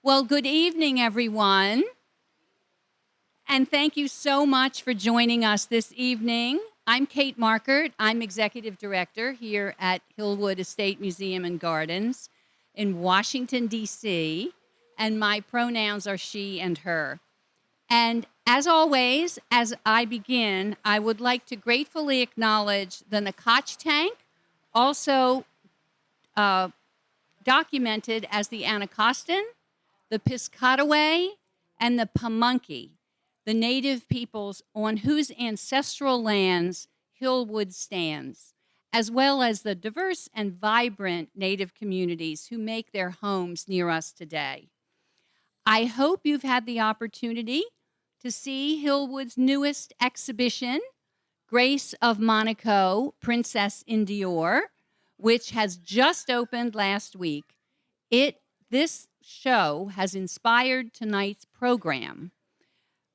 Well, good evening, everyone. And thank you so much for joining us this evening. I'm Kate Markert. I'm Executive Director here at Hillwood Estate Museum and Gardens in Washington, D.C., and my pronouns are she and her. And as always, as I begin, I would like to gratefully acknowledge the Nacotch tank, also documented as the Anacostan, the Piscataway, and the Pamunkey, the native peoples on whose ancestral lands Hillwood stands, as well as the diverse and vibrant native communities who make their homes near us today. I hope you've had the opportunity to see Hillwood's newest exhibition, Grace of Monaco, Princess in Dior, which has just opened last week. This show has inspired tonight's program.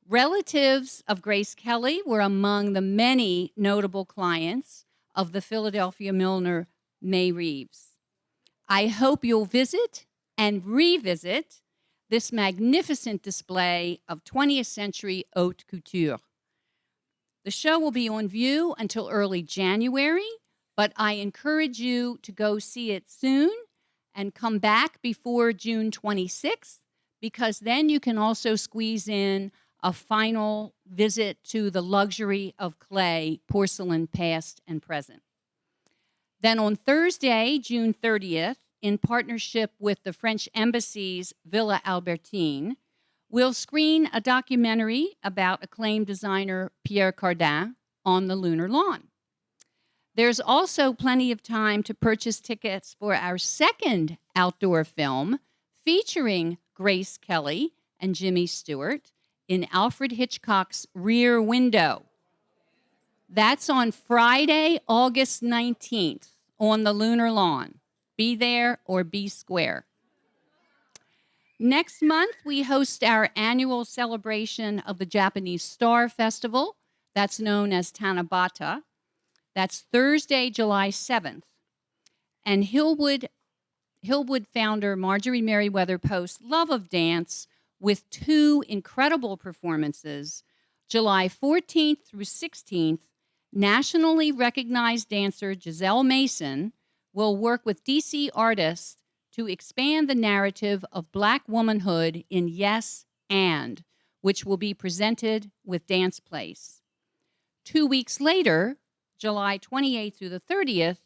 Relatives of Grace Kelly were among the many notable clients of the Philadelphia milliner Mae Reeves. I hope you'll visit and revisit this magnificent display of 20th century haute couture. The show will be on view until early January, but I encourage you to go see it soon and come back before June 26th, because then you can also squeeze in a final visit to the luxury of clay, porcelain past and present. Then on Thursday, June 30th, in partnership with the French Embassy's Villa Albertine, we'll screen a documentary about acclaimed designer Pierre Cardin on the lunar lawn. There's also plenty of time to purchase tickets for our second outdoor film featuring Grace Kelly and Jimmy Stewart in Alfred Hitchcock's Rear Window. That's on Friday, August 19th on the lunar lawn. Be there or be square. Next month, we host our annual celebration of the Japanese Star Festival. That's known as Tanabata. That's Thursday, July 7th. And Hillwood founder Marjorie Merriweather Post's love of dance with two incredible performances, July 14th through 16th, nationally recognized dancer Giselle Mason will work with DC artists to expand the narrative of Black womanhood in Yes and, which will be presented with Dance Place. 2 weeks later, July 28th through the 30th,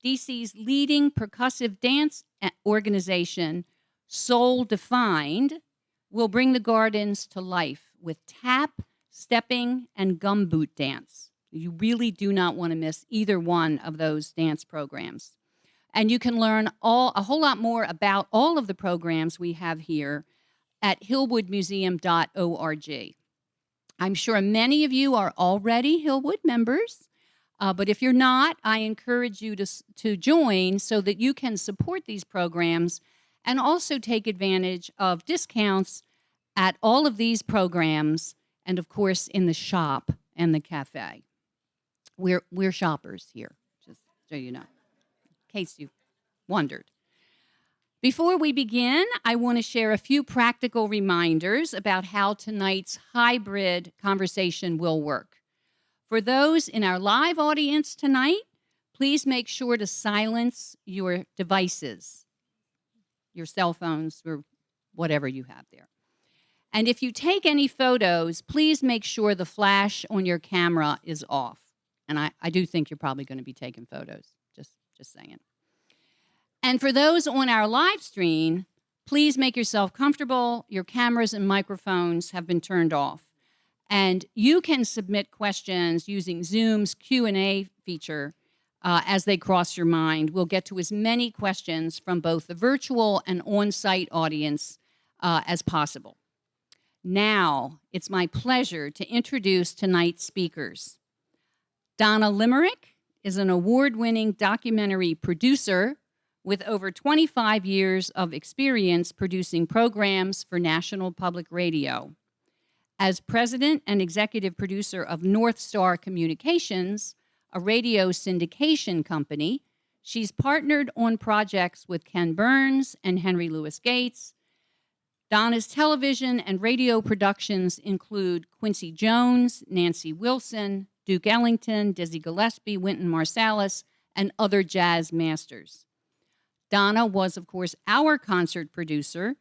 DC's leading percussive dance organization, Soul Defined, will bring the gardens to life with tap, stepping, and gumboot dance. You really do not want to miss either one of those dance programs. And you can learn a whole lot more about all of the programs we have here at hillwoodmuseum.org. I'm sure many of you are already Hillwood members, but if you're not, I encourage you to join so that you can support these programs and also take advantage of discounts at all of these programs and, of course, in the shop and the cafe. We're shoppers here, just so you know, in case you wondered. Before we begin, I want to share a few practical reminders about how tonight's hybrid conversation will work. For those in our live audience tonight, please make sure to silence your devices, your cell phones, or whatever you have there. And if you take any photos, please make sure the flash on your camera is off. And I do think you're probably going to be taking photos, just saying. And for those on our live stream, please make yourself comfortable. Your cameras and microphones have been turned off. And you can submit questions using Zoom's Q&A feature as they cross your mind. We'll get to as many questions from both the virtual and on-site audience as possible. Now, it's my pleasure to introduce tonight's speakers. Donna Limerick is an award-winning documentary producer with over 25 years of experience producing programs for National Public Radio. As president and executive producer of North Star Communications, a radio syndication company, she's partnered on projects with Ken Burns and Henry Louis Gates. Donna's television and radio productions include Quincy Jones, Nancy Wilson, Duke Ellington, Dizzy Gillespie, Wynton Marsalis, and other jazz masters. Donna was, of course, our concert producer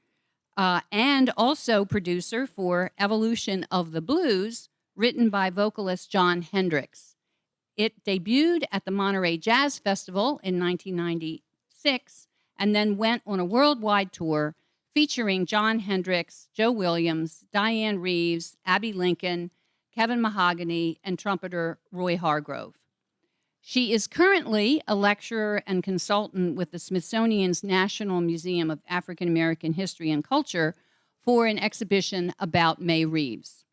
and also producer for Evolution of the Blues, written by vocalist John Hendricks. It debuted at the Monterey Jazz Festival in 1996 and then went on a worldwide tour featuring John Hendricks, Joe Williams, Diane Reeves, Abby Lincoln, Kevin Mahogany, and trumpeter Roy Hargrove. She is currently a lecturer and consultant with the Smithsonian's National Museum of African American History and Culture for an exhibition about Mae Reeves.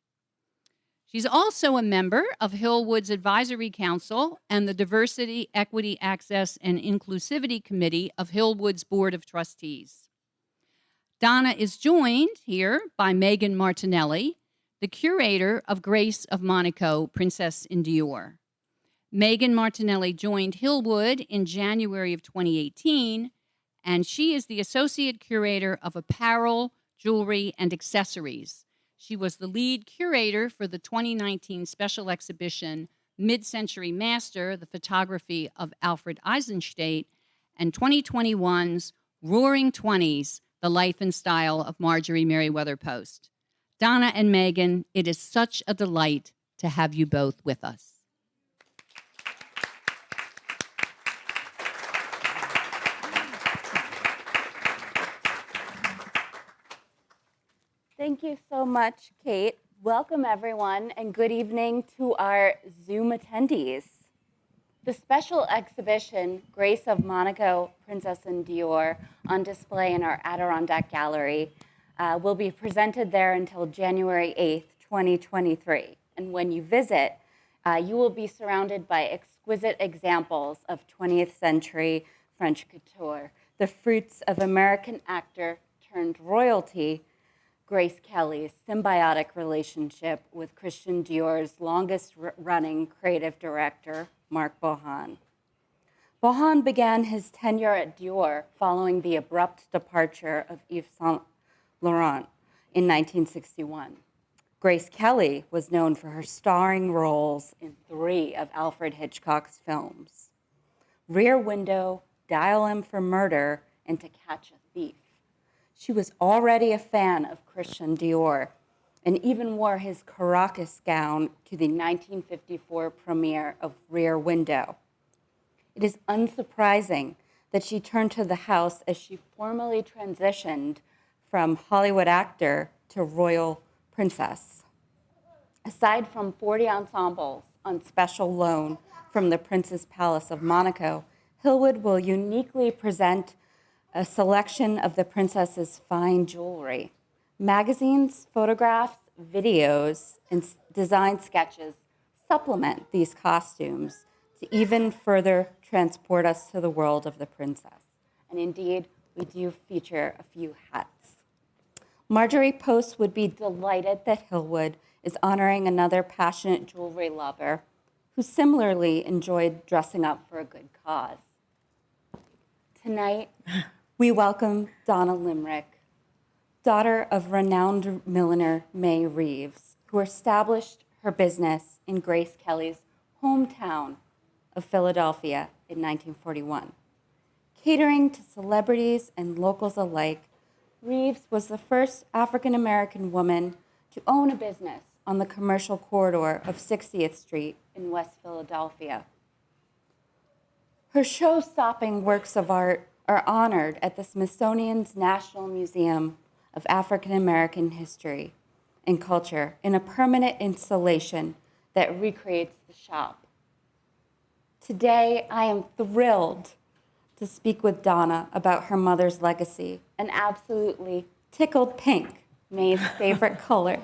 She's also a member of Hillwood's Advisory Council and the Diversity, Equity, Access, and Inclusivity Committee of Hillwood's Board of Trustees. Donna is joined here by Megan Martinelli, the curator of Grace of Monaco, Princess in Dior. Megan Martinelli joined Hillwood in January of 2018, and she is the associate curator of apparel, jewelry, and accessories. She was the lead curator for the 2019 special exhibition Mid-Century Master, the photography of Alfred Eisenstadt, and 2021's Roaring Twenties, the life and style of Marjorie Merriweather Post. Donna and Megan, it is such a delight to have you both with us. Thank you so much, Kate. Welcome, everyone, and good evening to our Zoom attendees. The special exhibition, Grace of Monaco, Princess in Dior, on display in our Adirondack Gallery, will be presented there until January 8th, 2023. And when you visit, you will be surrounded by exquisite examples of 20th century French couture, the fruits of American actor turned royalty, Grace Kelly's symbiotic relationship with Christian Dior's longest-running creative director, Marc Bohan. Bohan began his tenure at Dior following the abrupt departure of Yves Saint Laurent in 1961. Grace Kelly was known for her starring roles in 3 of Alfred Hitchcock's films: Rear Window, Dial M for Murder, and To Catch a Thief. She was already a fan of Christian Dior and even wore his Caracas gown to the 1954 premiere of Rear Window. It is unsurprising that she turned to the house as she formally transitioned from Hollywood actor to royal princess. Aside from 40 ensembles on special loan from the Prince's Palace of Monaco, Hillwood will uniquely present a selection of the princess's fine jewelry. Magazines, photographs, videos, and design sketches supplement these costumes to even further transport us to the world of the princess. And indeed, we do feature a few hats. Marjorie Post would be delighted that Hillwood is honoring another passionate jewelry lover who similarly enjoyed dressing up for a good cause. Tonight, we welcome Donna Limerick, daughter of renowned milliner Mae Reeves, who established her business in Grace Kelly's hometown of Philadelphia in 1941. Catering to celebrities and locals alike, Reeves was the first African-American woman to own a business on the commercial corridor of 60th Street in West Philadelphia. Her show-stopping works of art are honored at the Smithsonian's National Museum of African American History and Culture in a permanent installation that recreates the shop. Today, I am thrilled to speak with Donna about her mother's legacy and absolutely tickled pink, Mae's favorite color,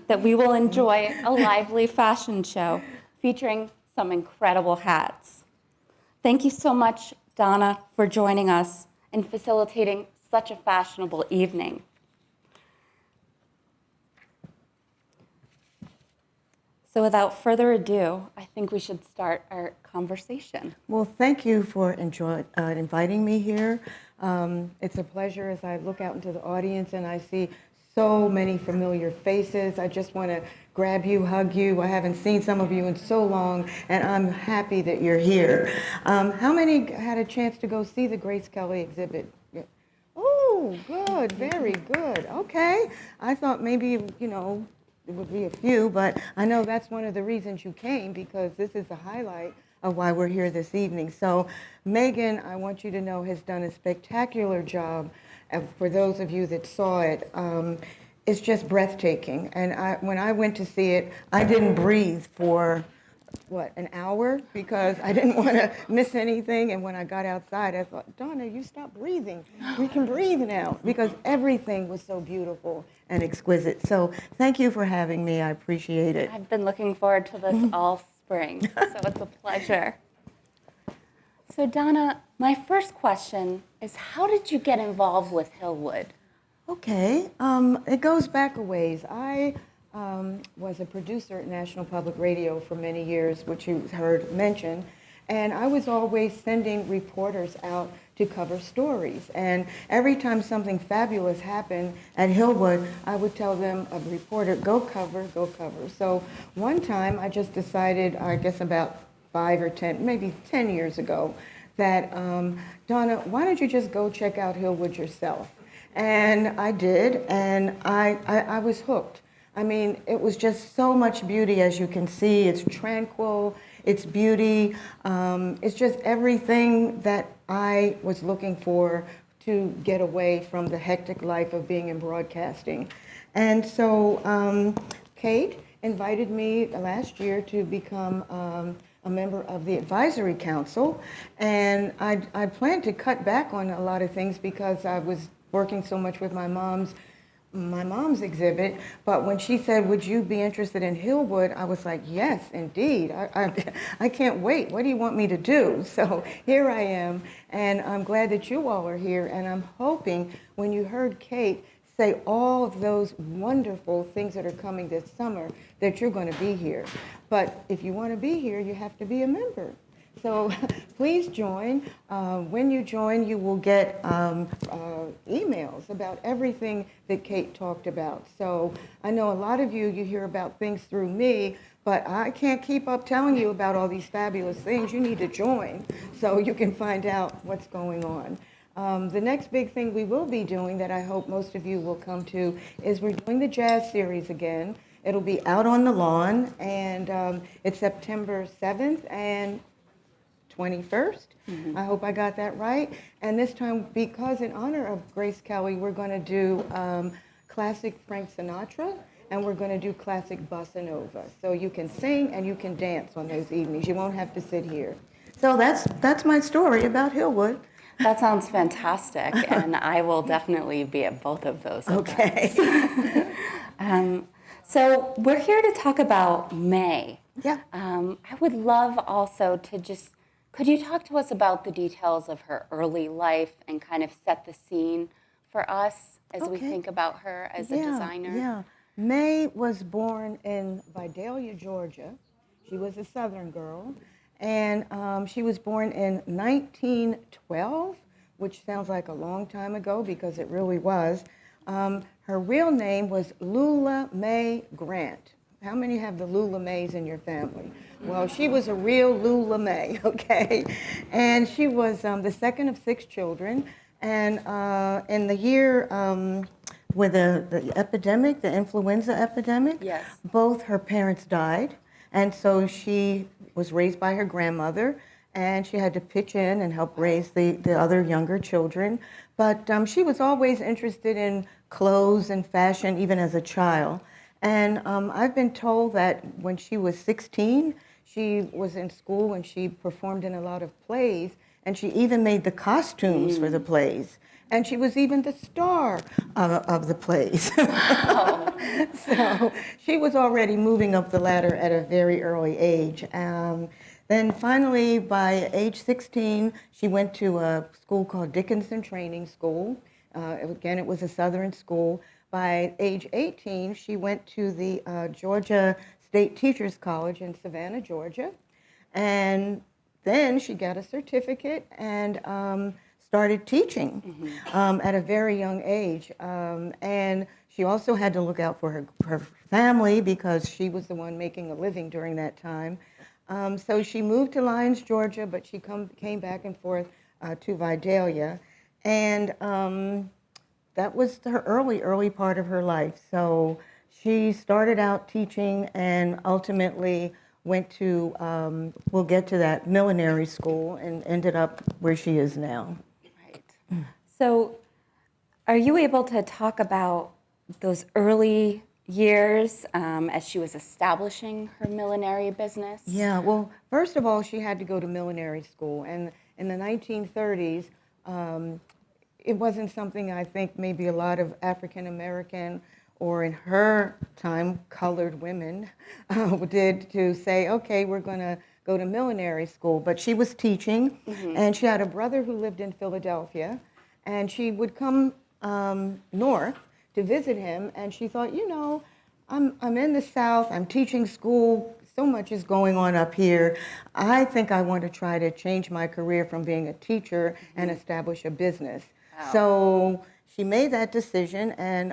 that we will enjoy a lively fashion show featuring some incredible hats. Thank you so much, Donna, for joining us and facilitating such a fashionable evening. So without further ado, I think we should start our conversation. Well, thank you for inviting me here. It's a pleasure as I look out into the audience and I see so many familiar faces. I just want to grab you, hug you. I haven't seen some of you in so long, and I'm happy that you're here. How many had a chance to go see the Grace Kelly exhibit? Yeah. Oh, good, very good. Okay. I thought maybe, it would be a few, but I know that's one of the reasons you came, because this is the highlight of why we're here this evening. So Megan, I want you to know, has done a spectacular job. For those of you that saw it, it's just breathtaking. And when I went to see it, I didn't breathe for an hour, because I didn't want to miss anything. And when I got outside, I thought, Donna, you stopped breathing. We can breathe now, because everything was so beautiful and exquisite. So thank you for having me. I appreciate it. I've been looking forward to this all spring, so it's a pleasure. So Donna, my first question is, how did you get involved with Hillwood? Okay, it goes back a ways. I was a producer at National Public Radio for many years, which you heard mentioned, and I was always sending reporters out to cover stories. And every time something fabulous happened at Hillwood, I would tell them, a reporter, go cover, go cover. So one time I just decided, I guess about 5 or 10, maybe 10 years ago, that, Donna, why don't you just go check out Hillwood yourself? And I did, and I was hooked. I mean, it was just so much beauty, as you can see. It's tranquil, it's beauty, it's just everything that I was looking for to get away from the hectic life of being in broadcasting. And so Kate invited me last year to become a member of the advisory council, and I planned to cut back on a lot of things because I was working so much with my mom's exhibit. But when she said, would you be interested in Hillwood, I was like, yes, indeed. I can't wait. What do you want me to do? So here I am, and I'm glad that you all are here, and I'm hoping when you heard Kate say all of those wonderful things that are coming this summer, that you're going to be here. But if you want to be here, you have to be a member. So please join. When you join, you will get emails about everything that Kate talked about. So I know a lot of you hear about things through me, but I can't keep up telling you about all these fabulous things. You need to join so you can find out what's going on. The next big thing we will be doing, that I hope most of you will come to, is we're doing the jazz series again. It'll be out on the lawn, and it's September 7th and 21st. Mm-hmm. I hope I got that right. And this time, because in honor of Grace Kelly, we're going to do classic Frank Sinatra, and we're going to do classic bossa nova. So you can sing and you can dance on those evenings. You won't have to sit here. So that's my story about Hillwood. That sounds fantastic, and I will definitely be at both of those events. Okay. So we're here to talk about Mae. Yeah. I would love also to just, could you talk to us about the details of her early life and kind of set the scene for us as we think about her as a designer? Yeah. Mae was born in Vidalia, Georgia. She was a Southern girl. And she was born in 1912, which sounds like a long time ago because it really was. Her real name was Lula Mae Grant. How many have the Lula Mays in your family? Well, she was a real Lula Mae, okay? And she was the second of 6 children. And in the year with the epidemic, the influenza epidemic, yes, both her parents died. And so she was raised by her grandmother, and she had to pitch in and help raise the other younger children. But she was always interested in clothes and fashion, even as a child. And I've been told that when she was 16, she was in school and she performed in a lot of plays, and she even made the costumes for the plays. And she was even the star of the plays. Wow. So she was already moving up the ladder at a very early age. Then finally, by age 16, she went to a school called Dickinson Training School. Again, it was a Southern school. By age 18, she went to the Georgia State Teachers College in Savannah, Georgia. And then she got a certificate and started teaching at a very young age. And she also had to look out for her family because she was the one making a living during that time. So she moved to Lyons, Georgia, but she came back and forth to Vidalia. And that was her early part of her life. So she started out teaching and ultimately went to, we'll get to that, millinery school and ended up where she is now. Right. So are you able to talk about those early years as she was establishing her millinery business? Yeah, well, first of all, she had to go to millinery school. And in the 1930s, it wasn't something I think maybe a lot of African American or in her time colored women did, to say, okay, we're going to go to millinery school. But she was teaching, and she had a brother who lived in Philadelphia, and she would come north to visit him, and she thought, you know, I'm in the South, I'm teaching school, so much is going on up here. I think I want to try to change my career from being a teacher and establish a business. Wow. So she made that decision, and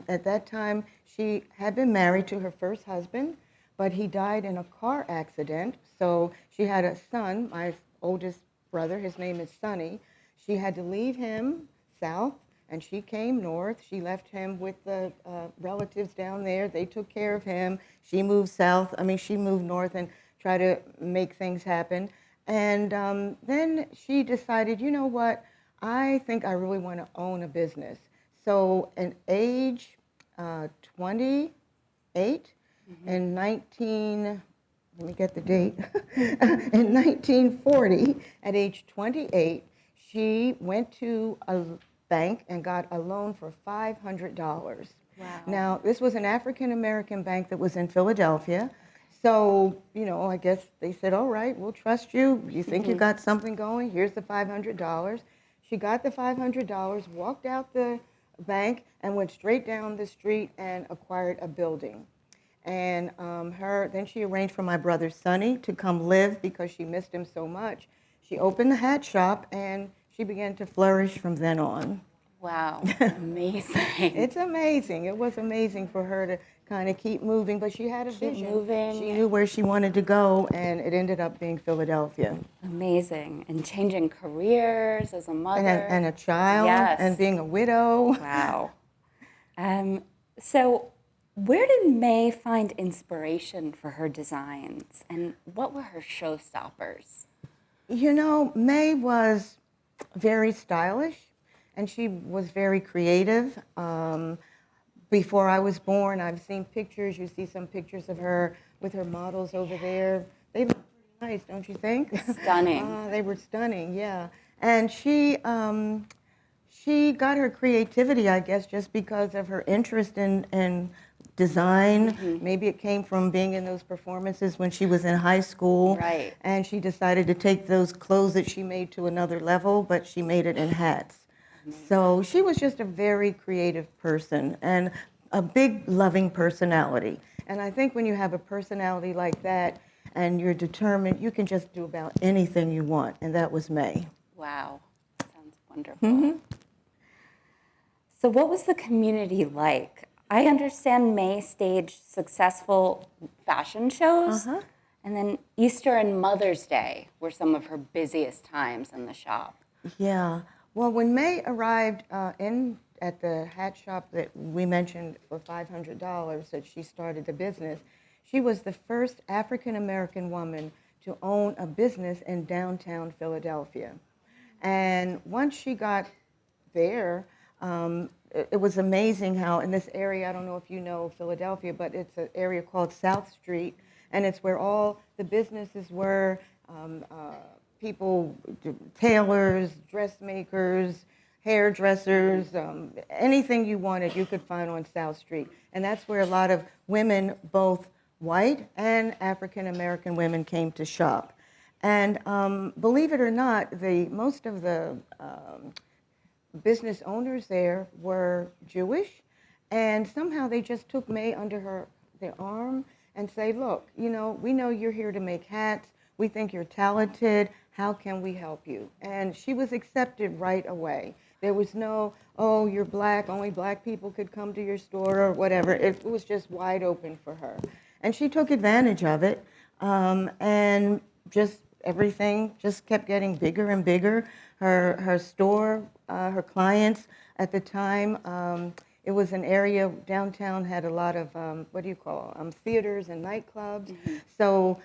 at that time she had been married to her first husband, but he died in a car accident. So she had a son, my oldest brother, his name is Sonny. She had to leave him south, and she came north. She left him with the relatives down there. They took care of him. She moved south. I mean, she moved north and tried to make things happen. And then she decided, you know what? I think I really want to own a business. So at age 28, in 19, let me get the date, in 1940, at age 28, she went to a bank and got a loan for $500. Wow. Now, this was an African-American bank that was in Philadelphia. So, you know, I guess they said, all right, we'll trust you. You think you got something going? Here's the $500. She got the $500, walked out the bank, and went straight down the street and acquired a building. And then she arranged for my brother Sonny to come live because she missed him so much. She opened the hat shop, and she began to flourish from then on. Wow, amazing. It's amazing. It was amazing for her to kind of keep moving, but she had a vision. Moving. She knew where she wanted to go, and it ended up being Philadelphia. Amazing. And changing careers as a mother. And a child, Yes. and being a widow. Wow. So where did Mae find inspiration for her designs, and what were her showstoppers? You know, Mae was very stylish, and she was very creative. Before I was born, I've seen pictures. You see some pictures of her with her models over there. They look pretty nice, don't you think? Stunning. They were stunning, yeah. And she got her creativity, I guess, just because of her interest in design. Maybe it came from being in those performances when she was in high school. Right. And she decided to take those clothes that she made to another level, but she made it in hats. So she was just a very creative person and a big, loving personality. And I think when you have a personality like that and you're determined, you can just do about anything you want. And that was Mae. Wow, sounds wonderful. So what was the community like? I understand Mae staged successful fashion shows, and then Easter and Mother's Day were some of her busiest times in the shop. Yeah. Well, when Mae arrived at the hat shop that we mentioned for $500 that she started the business, she was the first African-American woman to own a business in downtown Philadelphia. And once she got there, it was amazing how in this area, I don't know if you know Philadelphia, but it's an area called South Street, and it's where all the businesses were, people, tailors, dressmakers, hairdressers, anything you wanted you could find on South Street. And that's where a lot of women, both white and African-American women, came to shop. And believe it or not, most of the business owners there were Jewish, and somehow they just took Mae under their arm and say, look, we know you're here to make hats. We think you're talented. How can we help you? And she was accepted right away. There was no, oh, you're black, only black people could come to your store or whatever. It was just wide open for her. And she took advantage of it, and just everything just kept getting bigger and bigger. Her store, her clients at the time, it was an area, downtown had a lot of, theaters and nightclubs. Mm-hmm. So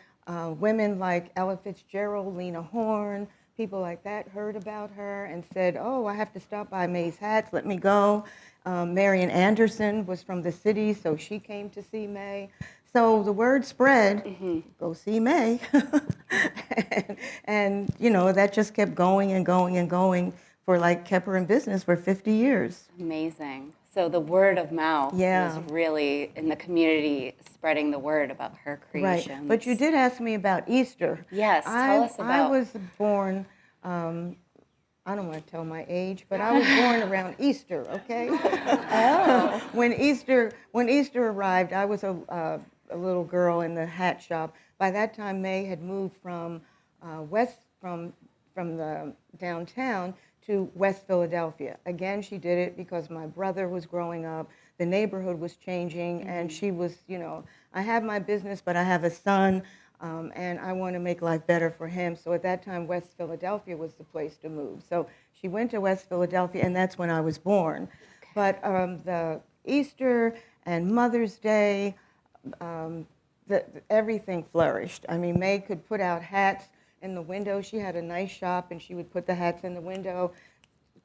women like Ella Fitzgerald, Lena Horne, people like that heard about her and said, oh, I have to stop by Mae's Hats, let me go. Marian Anderson was from the city, so she came to see Mae. So the word spread, mm-hmm. Go see Mae. and, that just kept going and going and going kept her in business for 50 years. Amazing. So the word of mouth was really in the community spreading the word about her creations. Right. But you did ask me about Easter. Yes, tell us about. I was born, I don't want to tell my age, but I was born around Easter, okay? Oh. When Easter arrived, I was a little girl in the hat shop. By that time, Mae had moved from from the downtown to West Philadelphia. Again, she did it because my brother was growing up, the neighborhood was changing, mm-hmm. and she was, I have my business, but I have a son, and I want to make life better for him. So at that time, West Philadelphia was the place to move. So she went to West Philadelphia, and that's when I was born. Okay. But the Easter and Mother's Day, everything flourished. I mean, Mae could put out hats in the window. She had a nice shop, and she would put the hats in the window.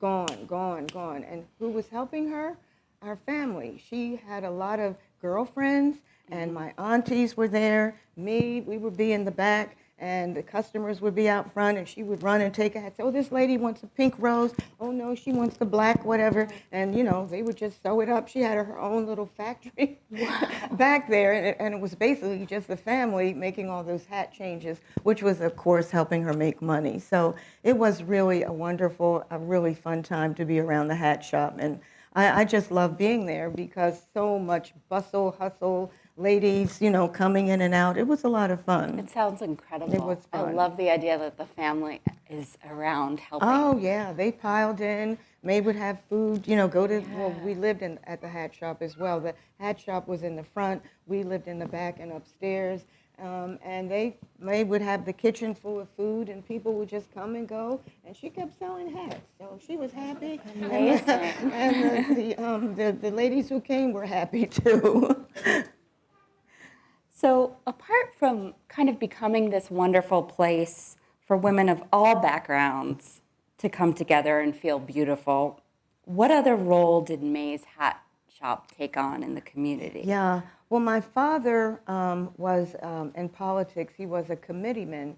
Gone, gone, gone. And who was helping her? Our family. She had a lot of girlfriends, and my aunties were there. We would be in the back, and the customers would be out front, and she would run and take a hat. Say, oh, this lady wants a pink rose. Oh, no, she wants the black whatever. And, they would just sew it up. She had her own little factory back there, and it was basically just the family making all those hat changes, which was, of course, helping her make money. So it was really a really fun time to be around the hat shop. And I just love being there because so much bustle, hustle, ladies, coming in and out. It was a lot of fun. It sounds incredible. It was fun. I love the idea that the family is around helping. Oh, yeah. They piled in. Mae would have food, well, we lived at the hat shop as well. The hat shop was in the front. We lived in the back and upstairs. And Mae would have the kitchen full of food, and people would just come and go, and she kept selling hats, so she was happy. Amazing. And the ladies who came were happy too. So apart from kind of becoming this wonderful place for women of all backgrounds to come together and feel beautiful, what other role did Mae's Hat Shop take on in the community? Yeah. Well, my father was in politics. He was a committeeman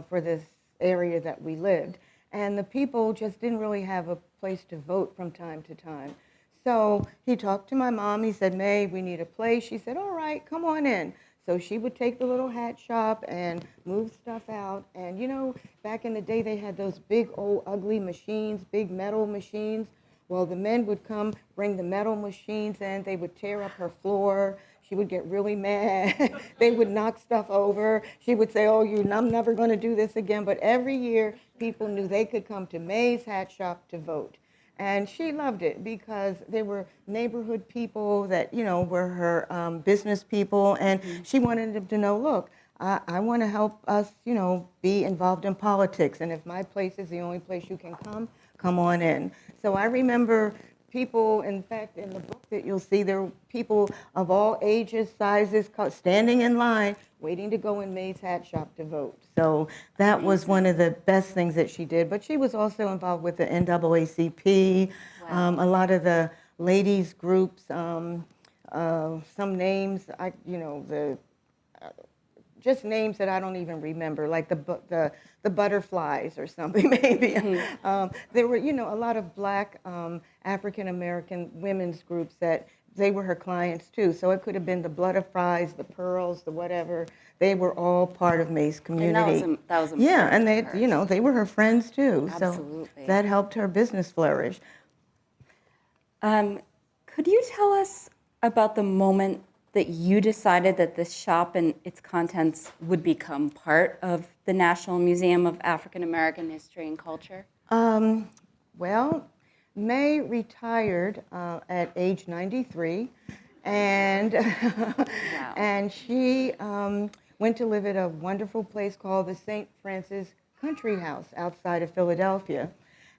for this area that we lived. And the people just didn't really have a place to vote from time to time. So he talked to my mom. He said, Mae, we need a place. She said, all right, come on in. So she would take the little hat shop and move stuff out. And, back in the day, they had those big, old, ugly machines, big metal machines. Well, the men would come, bring the metal machines in. They would tear up her floor. She would get really mad. They would knock stuff over. She would say, oh, I'm never going to do this again. But every year, people knew they could come to Mae's Hat Shop to vote. And she loved it because they were neighborhood people that, were her business people. And she wanted them to know, look, I want to help us, be involved in politics. And if my place is the only place you can come on in. So I remember people, in fact, in the book that you'll see, there were people of all ages, sizes, standing in line, waiting to go in Mae's Hat Shop to vote. So that was one of the best things that she did. But she was also involved with the NAACP, a lot of the ladies groups, some names, just names that I don't even remember, like the butterflies or something maybe. Mm-hmm. There were, a lot of black African-American women's groups that they were her clients too. So it could have been the butterflies, the pearls, the whatever. They were all part of Mae's community. And that was important. Yeah, and they, they were her friends too. Absolutely. So that helped her business flourish. Could you tell us about the moment that you decided that this shop and its contents would become part of the National Museum of African American History and Culture? Well, Mae retired at age 93, and Wow. and she went to live at a wonderful place called the St. Francis Country House outside of Philadelphia.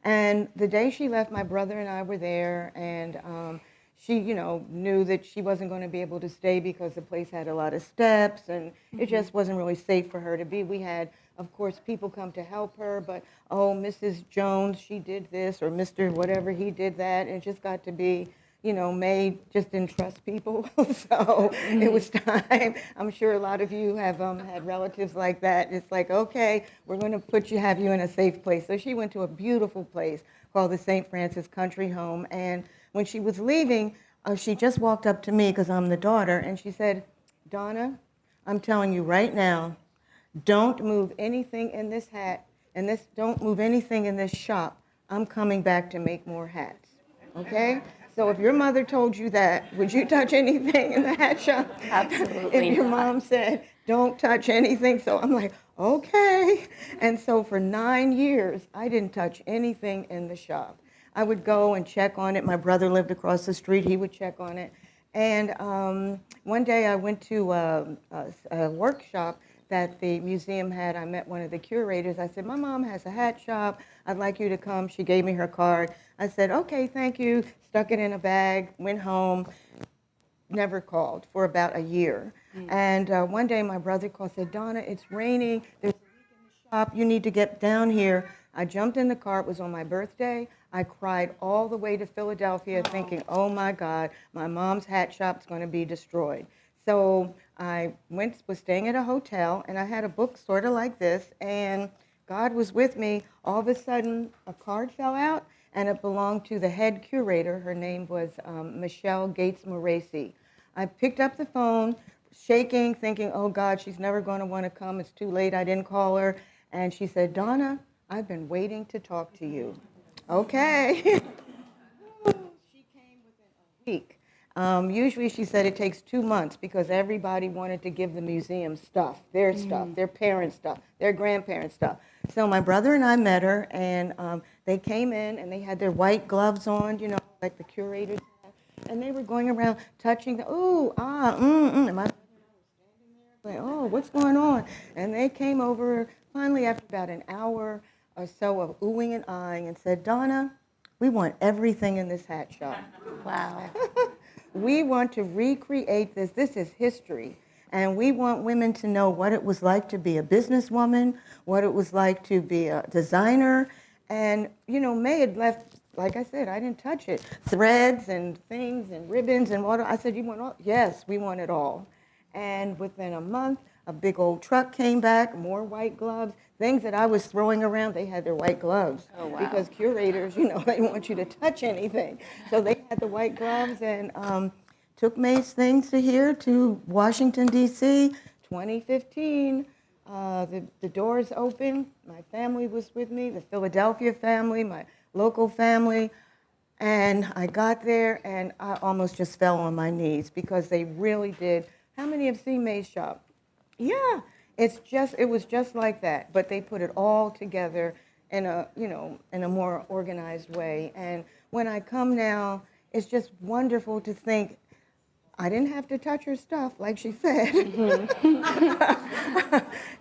And the day she left, my brother and I were there, and she, knew that she wasn't going to be able to stay because the place had a lot of steps, and it just wasn't really safe for her to be. We had, of course, people come to help her, but, oh, Mrs. Jones, she did this, or Mr. whatever, he did that, and it just got to be, Mae just didn't trust people, so it was time. I'm sure a lot of you have had relatives like that. It's like, okay, we're going to have you in a safe place. So she went to a beautiful place called the St. Francis Country Home, and when she was leaving, she just walked up to me because I'm the daughter, and she said, Donna, I'm telling you right now, don't move anything in this hat, and don't move anything in this shop. I'm coming back to make more hats, okay? So if your mother told you that, would you touch anything in the hat shop? Absolutely If your not. mom said, don't touch anything, so I'm like, okay. And so for 9 years, I didn't touch anything in the shop. I would go and check on it. My brother lived across the street. He would check on it. And one day I went to a workshop that the museum had. I met one of the curators. I said, my mom has a hat shop. I'd like you to come. She gave me her card. I said, okay, thank you. Stuck it in a bag, went home, never called for about a year. And one day my brother called, said, Donna, it's raining. There's a leak in the shop. You need to get down here. I jumped in the car. It was on my birthday. I cried all the way to Philadelphia thinking, oh my God, my mom's hat shop's going to be destroyed. So I was staying at a hotel, and I had a book sort of like this, and God was with me. All of a sudden, a card fell out, and it belonged to the head curator. Her name was Michelle Gates Moracy. I picked up the phone, shaking, thinking, oh God, she's never going to want to come. It's too late. I didn't call her. And she said, Donna, I've been waiting to talk to you. Okay. She came within a week. Usually she said it takes 2 months because everybody wanted to give the museum stuff, their parents' stuff, their grandparents' stuff. So my brother and I met her, and they came in, and they had their white gloves on, like the curators have, and they were going around touching the, ooh, ah, and my brother and I were standing there, like, oh, what's going on? And they came over finally after about an hour or so of oohing and eyeing and said, Donna, we want everything in this hat shop. Wow. We want to recreate this. This is history. And we want women to know what it was like to be a businesswoman, what it was like to be a designer. And, Mae had left, like I said, I didn't touch it. Threads and things and ribbons and what. I said, you want all? Yes, we want it all. And within a month, a big old truck came back, more white gloves, things that I was throwing around, they had their white gloves. Oh, wow. Because curators, they don't want you to touch anything. So they had the white gloves, and took Mae's things to here, to Washington, D.C., 2015. The doors open. My family was with me, the Philadelphia family, my local family. And I got there, and I almost just fell on my knees because they really did. How many have seen Mae's shop? Yeah, it was just like that, but they put it all together in a more organized way. And when I come now, it's just wonderful to think I didn't have to touch her stuff, like she said.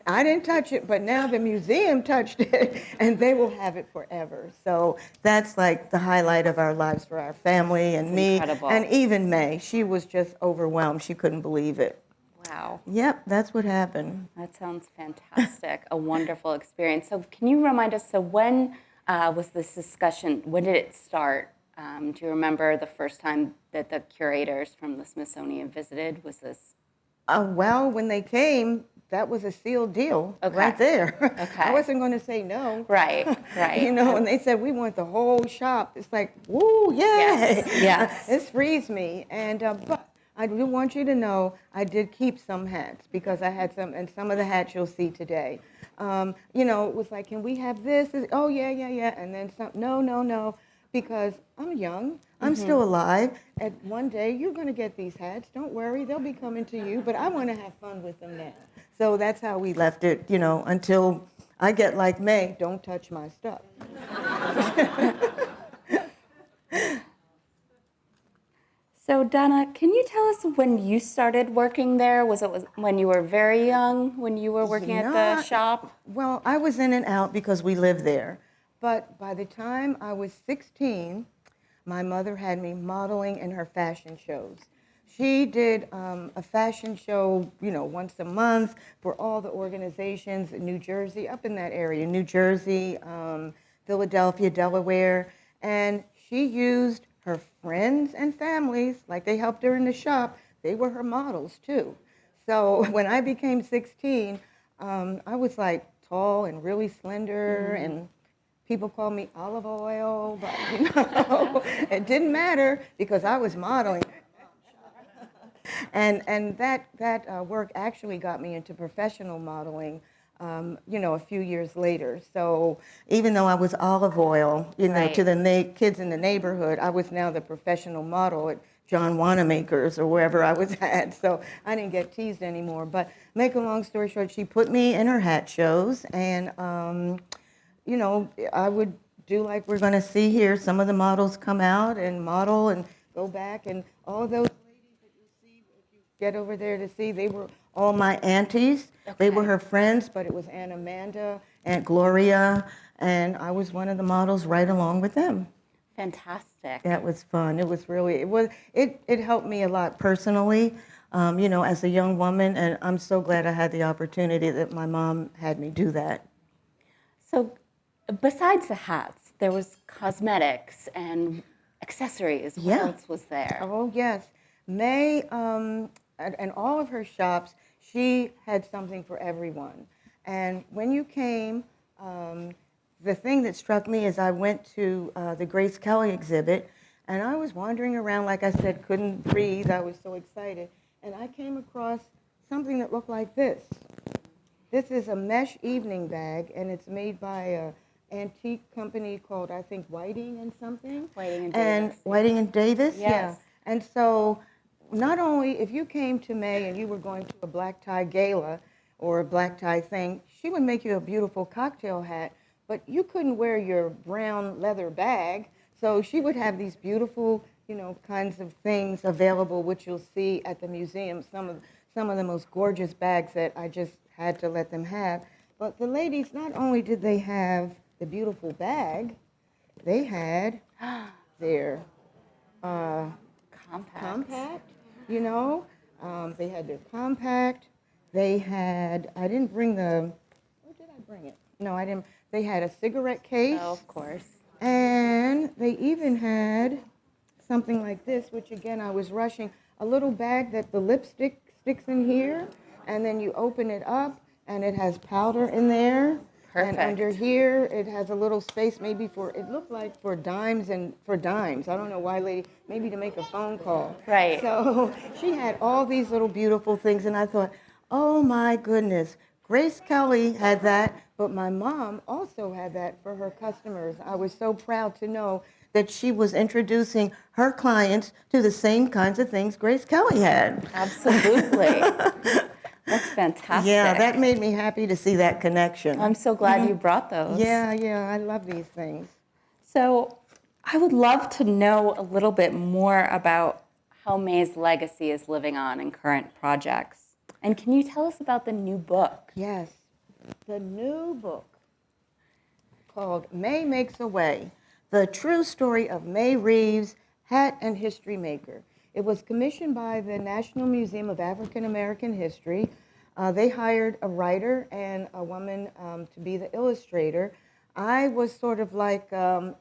I didn't touch it, but now the museum touched it, and they will have it forever. So that's like the highlight of our lives for our family and me, incredible. and even Mae. She was just overwhelmed. She couldn't believe it. Wow. Yep, that's what happened. That sounds fantastic. A wonderful experience. So can you remind us, so when was this discussion, when did it start? Do you remember the first time that the curators from the Smithsonian visited? Was this? Well, when they came, that was a sealed deal right there. Okay. I wasn't going to say no. Right, right. And they said, we want the whole shop. It's like, woo, yay. Yes. This frees me. And but I do want you to know I did keep some hats because I had some, and some of the hats you'll see today. It was like, can we have this? Oh, yeah. And then some, no. Because I'm young, I'm still alive. And one day you're going to get these hats. Don't worry, they'll be coming to you. But I want to have fun with them now. So that's how we left it, until I get like Mae, don't touch my stuff. So Donna, can you tell us when you started working there? Was it when you were very young, when you were working at the shop? Well, I was in and out because we lived there. But by the time I was 16, my mother had me modeling in her fashion shows. She did a fashion show, once a month for all the organizations in New Jersey, up in that area, New Jersey, Philadelphia, Delaware. And she used her friends and families, like they helped her in the shop, they were her models too. So when I became 16, I was like tall and really slender, and people called me olive oil, but it didn't matter because I was modeling. And that work actually got me into professional modeling, a few years later. So even though I was olive oil, Right. to the kids in the neighborhood, I was now the professional model at John Wanamaker's or wherever I was at. So I didn't get teased anymore. But make a long story short, she put me in her hat shows, and I would do like we're going to see here. Some of the models come out and model and go back, and all those ladies that you see, if you get over there to see, they were all my aunties. They were her friends, but it was Aunt Amanda, Aunt Gloria, and I was one of the models right along with them. Fantastic. That was fun. It was really, it helped me a lot personally, as a young woman, and I'm so glad I had the opportunity that my mom had me do that. So besides the hats, there was cosmetics and accessories. What else was there? Oh, yes. Mae, and all of her shops, she had something for everyone. And when you came, the thing that struck me is I went to the Grace Kelly exhibit, and I was wandering around, like I said, couldn't breathe. I was so excited. And I came across something that looked like this. This is a mesh evening bag, and it's made by an antique company called, I think, Whiting and something. Whiting and And Davis. Whiting and Davis, Yes. yeah. And so not only, if you came to Mae and you were going to a black tie gala or a black tie thing, she would make you a beautiful cocktail hat, but you couldn't wear your brown leather bag, so she would have these beautiful, kinds of things available, which you'll see at the museum, some of the most gorgeous bags that I just had to let them have. But the ladies, not only did they have the beautiful bag, they had their compact, they had their compact, they had, I didn't bring or did I bring it? No, I didn't. They had a cigarette case. Oh, of course. And they even had something like this, which again, I was rushing, a little bag that the lipstick sticks in here, and then you open it up, and it has powder in there. Perfect. And under here, it has a little space maybe it looked like for dimes. I don't know why, lady, maybe to make a phone call. Right. So she had all these little beautiful things, and I thought, oh my goodness, Grace Kelly had that, but my mom also had that for her customers. I was so proud to know that she was introducing her clients to the same kinds of things Grace Kelly had. Absolutely. That's fantastic. Yeah, that made me happy to see that connection. I'm so glad you brought those. Yeah, I love these things. So I would love to know a little bit more about how Mae's legacy is living on in current projects. And can you tell us about the new book? Yes, the new book called Mae Makes a Way, the true story of Mae Reeves, hat and history maker. It was commissioned by the National Museum of African American History. They hired a writer and a woman to be the illustrator. I was sort of like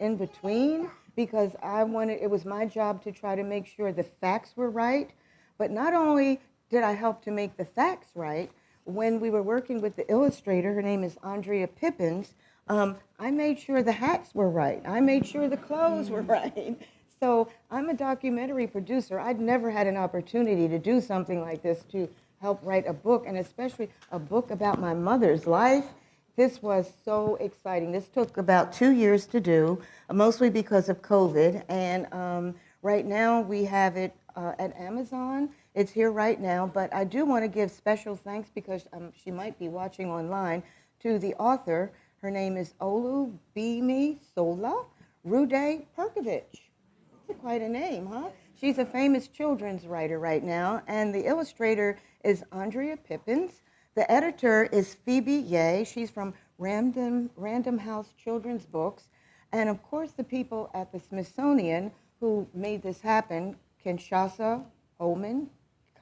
in between because it was my job to try to make sure the facts were right, but not only did I help to make the facts right, when we were working with the illustrator, her name is Andrea Pippins, I made sure the hats were right. I made sure the clothes were right. So I'm a documentary producer. I'd never had an opportunity to do something like this, to help write a book, and especially a book about my mother's life. This was so exciting. This took about 2 years to do, mostly because of COVID. And Right now, we have it at Amazon. It's here right now, but I do want to give special thanks because she might be watching online to the author. Her name is Olubimi Sola Rude Perkovich. That's quite a name, huh? She's a famous children's writer right now, and the illustrator is Andrea Pippins. The editor is Phoebe Ye. She's from Random House Children's Books. And of course, the people at the Smithsonian who made this happen, Kinshasa Holman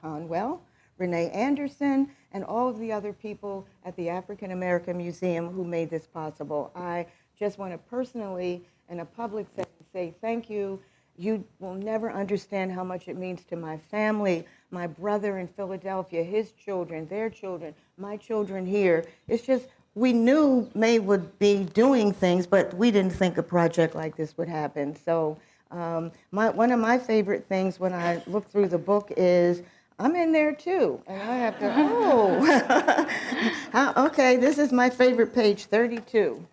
Conwell, Renee Anderson, and all of the other people at the African American Museum who made this possible. I just want to personally, in a public setting, say thank you. You will never understand how much it means to my family, my brother in Philadelphia, his children, their children, my children here. It's just, we knew Mae would be doing things, but we didn't think a project like this would happen. So one of my favorite things when I look through the book is I'm in there too. And I have to, okay, this is my favorite page, 32.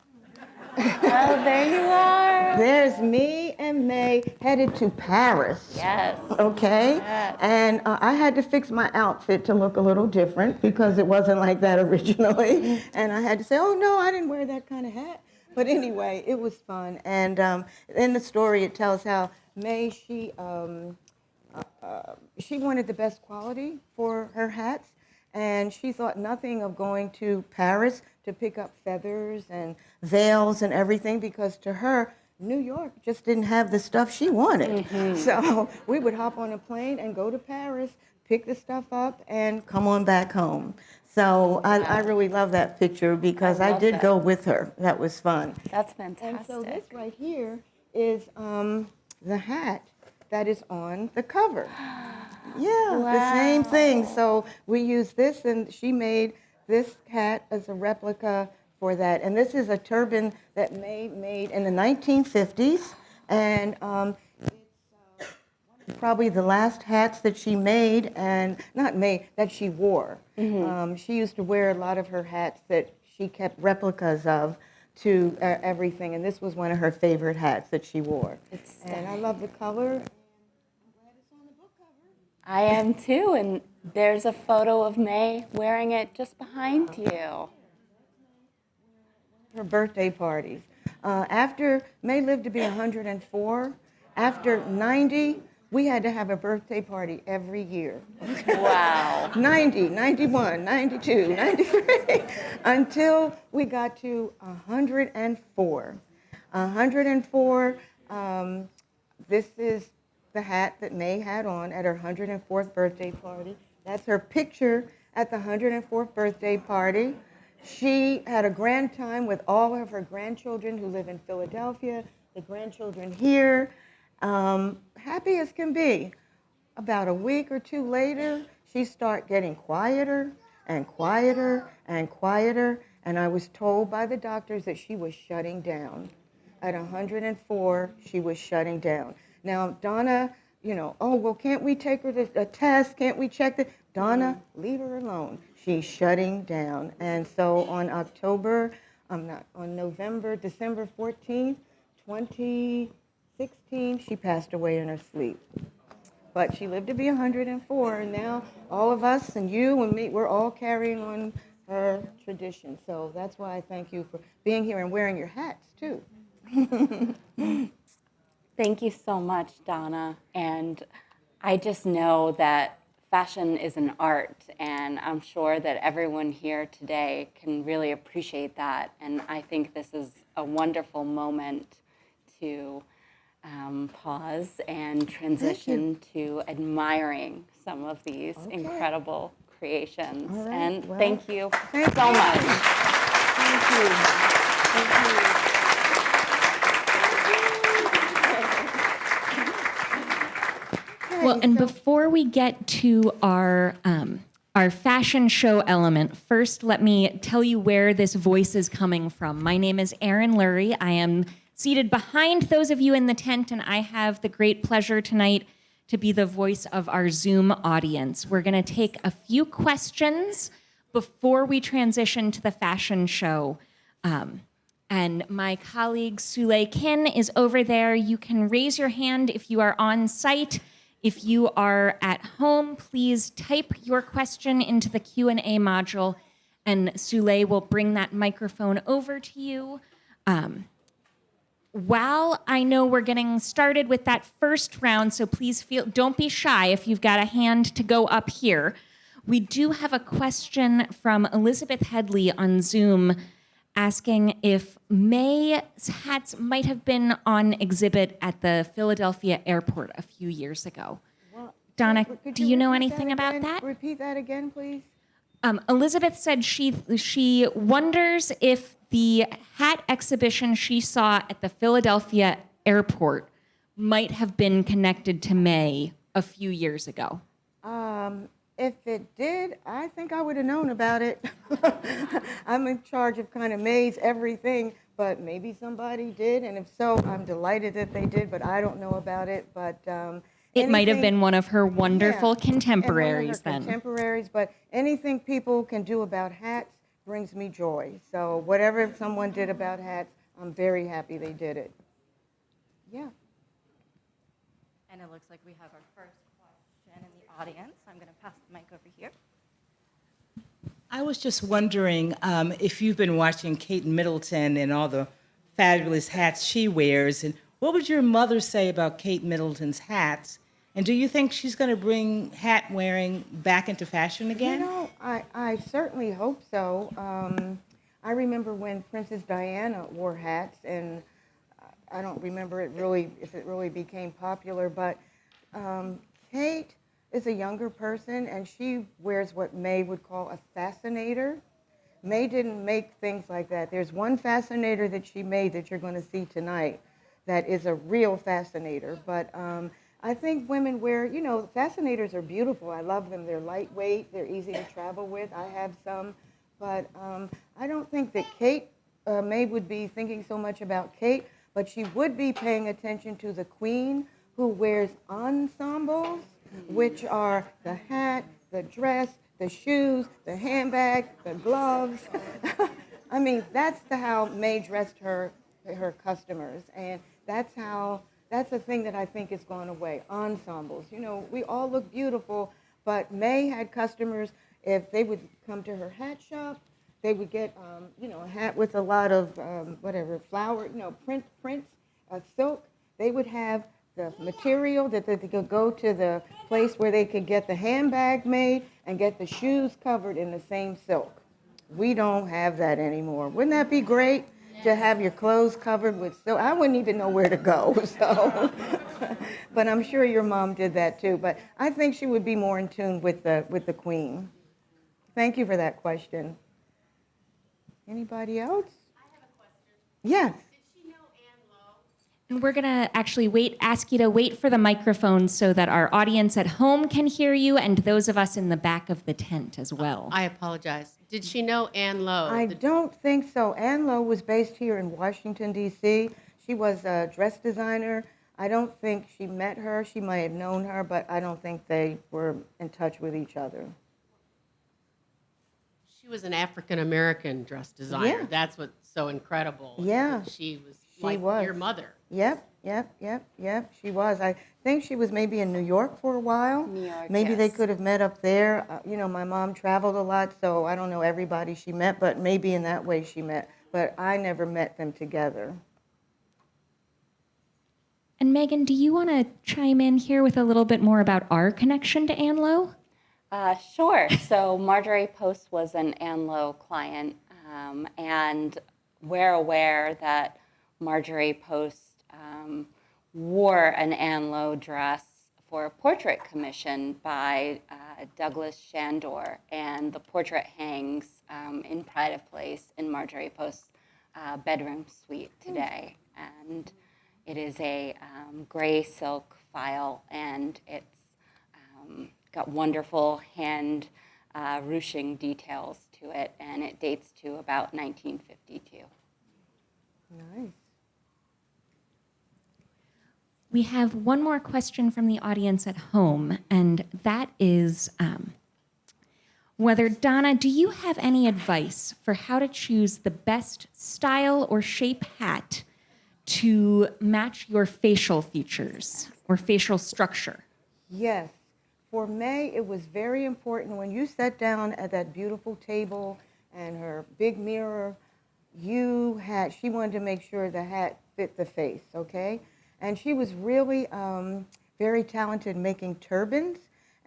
Oh, there you are. There's me and Mae headed to Paris. Yes. Okay? Yes. And I had to fix my outfit to look a little different because it wasn't like that originally. And I had to say, oh, no, I didn't wear that kind of hat. But anyway, it was fun. And in the story, it tells how Mae, she wanted the best quality for her hats. And she thought nothing of going to Paris to pick up feathers and veils and everything because to her, New York just didn't have the stuff she wanted. Mm-hmm. So we would hop on a plane and go to Paris, pick the stuff up, and come on back home. So I really love that picture because I did go with her. That was fun. That's fantastic. And so this right here is the hat that is on the cover. Yeah, wow. The same thing. So we used this, and she made this hat as a replica for that. And this is a turban that Mae made in the 1950s, and it's probably the last hats that she made, and not made, that she wore. Mm-hmm. She used to wear a lot of her hats that she kept replicas of to everything, and this was one of her favorite hats that she wore. And I love the color. I am too, and there's a photo of Mae wearing it just behind you. Her birthday parties. After Mae lived to be 104, after 90, we had to have a birthday party every year. Wow. 90, 91, 92, 93, until we got to 104. 104, this is the hat that Mae had on at her 104th birthday party. That's her picture at the 104th birthday party. She had a grand time with all of her grandchildren who live in Philadelphia, the grandchildren here, happy as can be. About a week or two later, she started getting quieter and quieter and quieter, and I was told by the doctors that she was shutting down. At 104, she was shutting down. Now, Donna, oh, well, can't we take her to a test? Can't we check the... Donna, leave her alone. She's shutting down. And so on December 14th, 2016, she passed away in her sleep. But she lived to be 104, and now all of us and you and me, we're all carrying on her tradition. So that's why I thank you for being here and wearing your hats, too. Thank you so much, Donna. And I just know that fashion is an art, and I'm sure that everyone here today can really appreciate that. And I think this is a wonderful moment to pause and transition to admiring some of these incredible creations. Right, and well, thank you so much. Thank you. Thank you. Well, and before we get to our fashion show element, first let me tell you where this voice is coming from. My name is Erin Lurie. I am seated behind those of you in the tent, and I have the great pleasure tonight to be the voice of our Zoom audience. We're going to take a few questions before we transition to the fashion show. And my colleague Sule Kin is over there. You can raise your hand if you are on site. If you are at home, please type your question into the Q&A module, and Sule will bring that microphone over to you. While I know we're getting started with that first round, so please don't be shy if you've got a hand to go up here. We do have a question from Elizabeth Headley on Zoom asking if Mae's hats might have been on exhibit at the Philadelphia airport a few years ago. Well, Donna, could do you know repeat anything about again? that? Repeat that again, please. Elizabeth said she wonders if the hat exhibition she saw at the Philadelphia airport might have been connected to Mae a few years ago. If it did, I think I would have known about it. I'm in charge of kind of Mae's everything, but maybe somebody did, and if so, I'm delighted that they did, but I don't know about it. But It might have been one of her wonderful yeah, contemporaries and one of her contemporaries, but anything people can do about hats brings me joy. So whatever someone did about hats, I'm very happy they did it. Yeah. And it looks like we have our first question in the audience. I'm going to pass the mic over here. I was just wondering if you've been watching Kate Middleton and all the fabulous hats she wears, and what would your mother say about Kate Middleton's hats? And do you think she's going to bring hat wearing back into fashion again? You know, I certainly hope so. I remember when Princess Diana wore hats, and I don't remember if it really became popular, but Kate is a younger person, and she wears what Mae would call a fascinator. Mae didn't make things like that. There's one fascinator that she made that you're going to see tonight that is a real fascinator, but I think women wear, you know, fascinators are beautiful. I love them. They're lightweight. They're easy to travel with. I have some. But I don't think that Mae would be thinking so much about Kate, but she would be paying attention to the queen who wears ensembles, which are the hat, the dress, the shoes, the handbag, the gloves. I mean, that's how Mae dressed her customers. And that's a thing that I think is gone away, ensembles. You know, we all look beautiful, but Mae had customers, if they would come to her hat shop, they would get, you know, a hat with a lot of, flower, you know, prints, silk. They would have the material that they could go to the place where they could get the handbag made and get the shoes covered in the same silk. We don't have that anymore. Wouldn't that be great? To have your clothes covered with silk. I wouldn't even know where to go, so. But I'm sure your mom did that too. But I think she would be more in tune with the queen. Thank you for that question. Anybody else? I have a question. Yes. Did she know Anne Lowe? And we're going to actually ask you to wait for the microphone so that our audience at home can hear you and those of us in the back of the tent as well. I apologize. Did she know Anne Lowe? I don't think so. Anne Lowe was based here in Washington, D.C. She was a dress designer. I don't think she met her. She might have known her, but I don't think they were in touch with each other. She was an African-American dress designer. Yeah. That's what's so incredible. Yeah. She was She like was. your mother. Yep. She was. I think she was maybe in New York for a while. New York, Maybe they yes. could have met up there. You know, my mom traveled a lot, so I don't know everybody she met, but maybe in that way she met. But I never met them together. And Megan, do you want to chime in here with a little bit more about our connection to Anne Lowe? Sure. So Marjorie Post was an Anne Lowe client, and we're aware that Marjorie Post wore an Anne Lowe dress for a portrait commission by Douglas Shandor, and the portrait hangs in Pride of Place in Marjorie Post's bedroom suite today. And it is a gray silk file, and it's got wonderful hand ruching details to it, and it dates to about 1952. Nice. We have one more question from the audience at home, and that is, whether, Donna, do you have any advice for how to choose the best style or shape hat to match your facial features or facial structure? Yes. For Mae, it was very important when you sat down at that beautiful table and her big mirror, she wanted to make sure the hat fit the face, okay? And she was really very talented making turbans.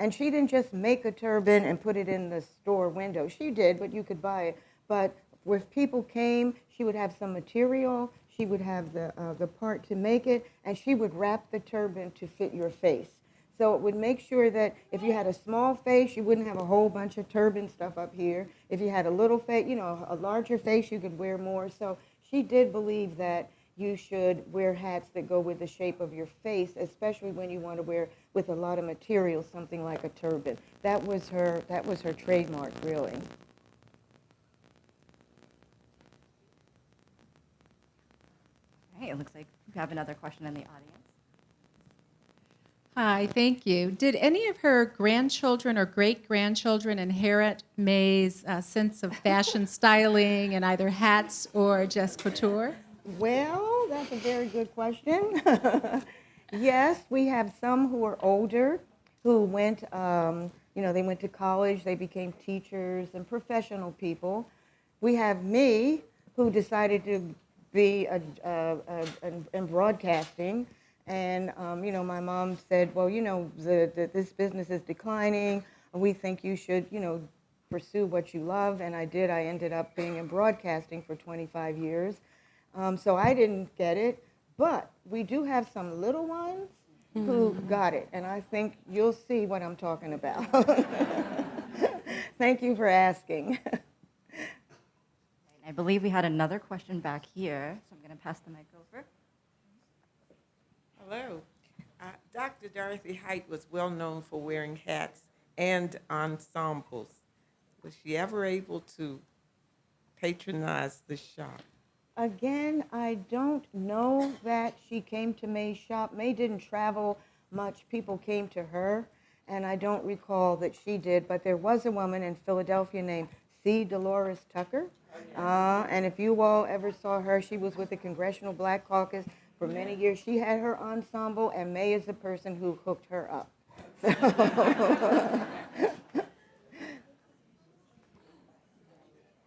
And she didn't just make a turban and put it in the store window. She did, but you could buy it. But if people came, she would have some material, she would have the part to make it, and she would wrap the turban to fit your face. So it would make sure that if you had a small face, you wouldn't have a whole bunch of turban stuff up here. If you had a little face, a larger face, you could wear more. So she did believe that you should wear hats that go with the shape of your face, especially when you want to wear with a lot of material, something like a turban. That was her trademark, really. All right, it looks like we have another question in the audience. Hi, thank you. Did any of her grandchildren or great-grandchildren inherit Mae's sense of fashion styling in either hats or just couture? Well, that's a very good question. Yes, we have some who are older, who went, they went to college, they became teachers and professional people. We have me, who decided to be in broadcasting. And, my mom said, well, this business is declining. We think you should, pursue what you love. And I did. I ended up being in broadcasting for 25 years. So I didn't get it. But we do have some little ones who got it. And I think you'll see what I'm talking about. Thank you for asking. I believe we had another question back here, so I'm going to pass the mic over. Hello. Dr. Dorothy Height was well known for wearing hats and ensembles. Was she ever able to patronize the shop? Again, I don't know that she came to Mae's shop. Mae didn't travel much. People came to her, and I don't recall that she did, but there was a woman in Philadelphia named C. Dolores Tucker. And if you all ever saw her, she was with the Congressional Black Caucus for many years. She had her ensemble, and Mae is the person who hooked her up.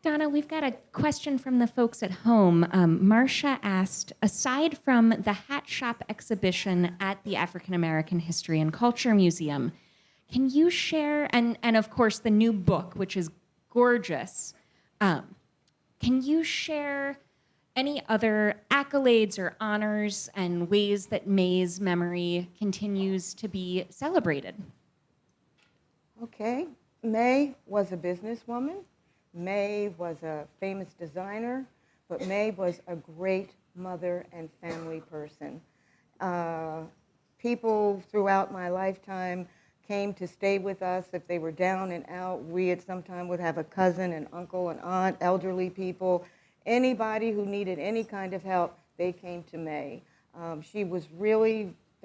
Donna, we've got a question from the folks at home. Marcia asked, aside from the hat shop exhibition at the African American History and Culture Museum, can you share, and of course the new book, which is gorgeous, can you share any other accolades or honors and ways that Mae's memory continues to be celebrated? Okay. Mae was a businesswoman. Mae was a famous designer, but Mae was a great mother and family person. People throughout my lifetime came to stay with us if they were down and out. We at some time would have a cousin, an uncle, an aunt, elderly people. Anybody who needed any kind of help, they came to Mae. She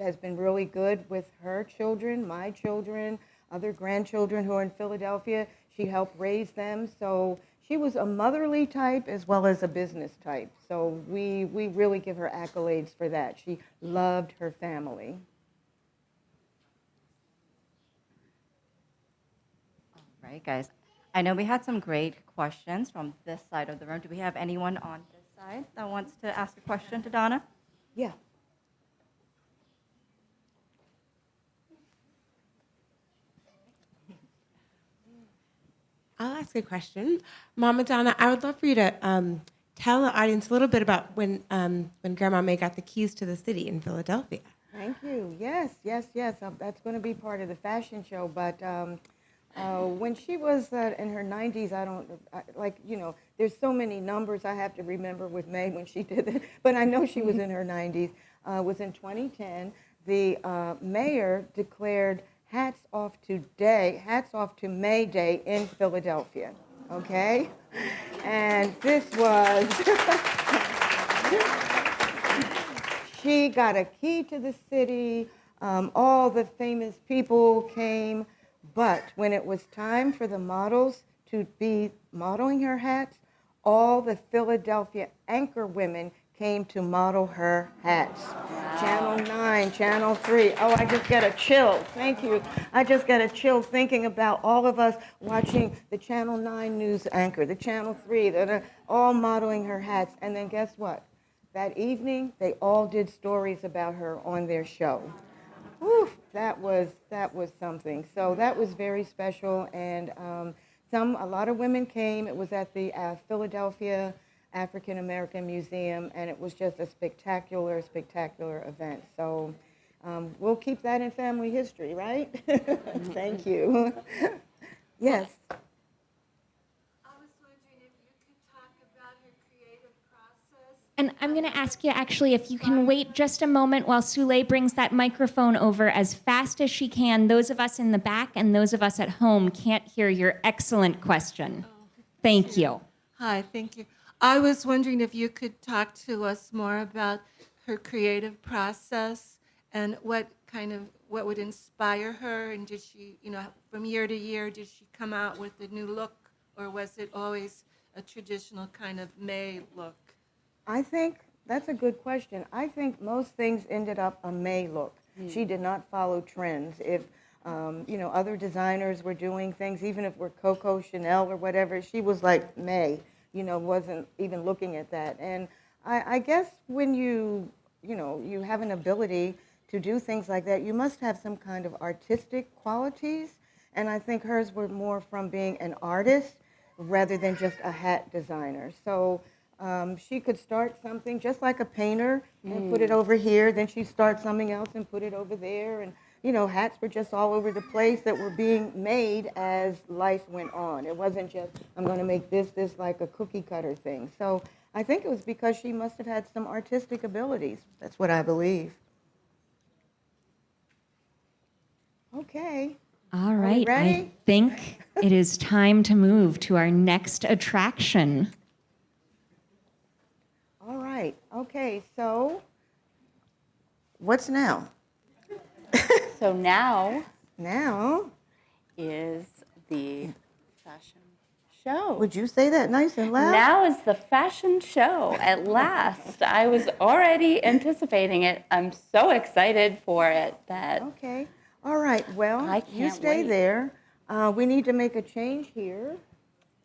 has been really good with her children, my children, other grandchildren who are in Philadelphia. She helped raise them. So she was a motherly type as well as a business type. So we really give her accolades for that. She loved her family. All right, guys. I know we had some great questions from this side of the room. Do we have anyone on this side that wants to ask a question to Donna? Yeah. I'll ask a question. Mama Donna, I would love for you to tell the audience a little bit about when Grandma Mae got the keys to the city in Philadelphia. Thank you. Yes. That's going to be part of the fashion show. But when she was in her 90s, there's so many numbers I have to remember with Mae when she did it. But I know she was in her 90s. It was in 2010. The mayor declared hats off to May Day in Philadelphia, okay? And this was, she got a key to the city. All the famous people came. But when it was time for the models to be modeling her hats, all the Philadelphia anchor women came to model her hats. Channel 9, Channel 3. Oh, I just get a chill. Thank you. I just get a chill thinking about all of us watching the Channel 9 news anchor, the Channel 3, that are all modeling her hats. And then guess what? That evening, they all did stories about her on their show. Whew, that was something. So that was very special, and a lot of women came. It was at the Philadelphia African American Museum, and it was just a spectacular event. So we'll keep that in family history, right? Thank you. Yes. And I'm going to ask you actually if you can wait just a moment while Sule brings that microphone over as fast as she can. Those of us in the back and those of us at home can't hear your excellent question. Thank you. Hi, thank you. I was wondering if you could talk to us more about her creative process and what would inspire her, and did she, from year to year, did she come out with a new look, or was it always a traditional kind of Mae look? I think that's a good question. I think most things ended up a Mae look. She did not follow trends. If other designers were doing things, even if we're Coco Chanel or whatever, she was like Mae. Wasn't even looking at that. And I guess when you have an ability to do things like that, you must have some kind of artistic qualities. And I think hers were more from being an artist rather than just a hat designer. So. She could start something just like a painter and put it over here. Then she'd start something else and put it over there. And, hats were just all over the place that were being made as life went on. It wasn't just, I'm going to make this like a cookie cutter thing. So I think it was because she must have had some artistic abilities. That's what I believe. Okay. All right. ready? I think it is time to move to our next attraction. All right. Okay, so what's now? So now Now, is the fashion show. would you say that nice and loud? Now is the fashion show at last. I was already anticipating it. I'm so excited for it that Okay. All right. Well, I you can't stay wait. there. We need to make a change here.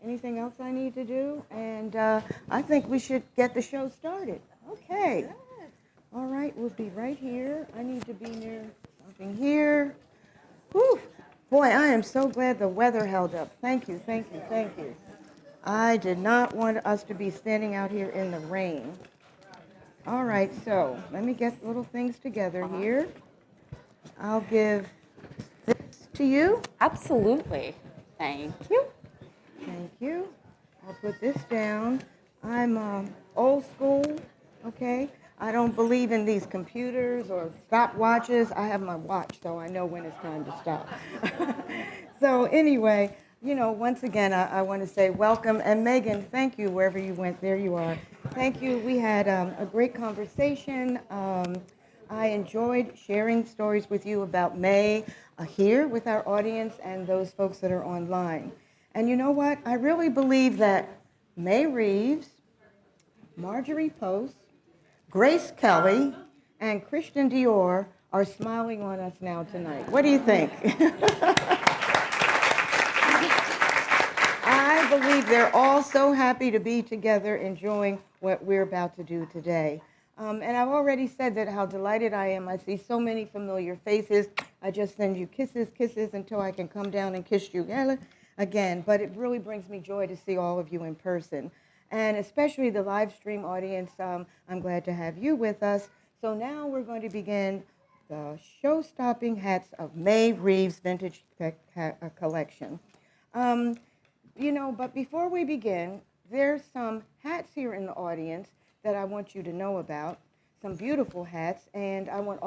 Anything else I need to do? And I think we should get the show started. Okay. All right. We'll be right here. I need to be near something here. Whew. Boy, I am so glad the weather held up. Thank you, thank you, thank you. I did not want us to be standing out here in the rain. All right, so let me get little things together here. I'll give this to you. absolutely. Thank you. Thank you. I'll put this down. I'm old school, okay? I don't believe in these computers or stopwatches. I have my watch, so I know when it's time to stop. So anyway, once again, I want to say welcome. And Megan, thank you wherever you went. There you are. Thank you. We had a great conversation. I enjoyed sharing stories with you about Mae here with our audience and those folks that are online. And you know what? I really believe that Mae Reeves, Marjorie Post, Grace Kelly, and Christian Dior are smiling on us now tonight. What do you think? I believe they're all so happy to be together enjoying what we're about to do today. And I've already said that how delighted I am. I see so many familiar faces. I just send you kisses, kisses until I can come down and kiss you again. But it really brings me joy to see all of you in person. And especially the live stream audience, I'm glad to have you with us. So now we're going to begin the show-stopping hats of Mae Reeves Vintage Collection. But before we begin, there's some hats here in the audience that I want you to know about, some beautiful hats, and I want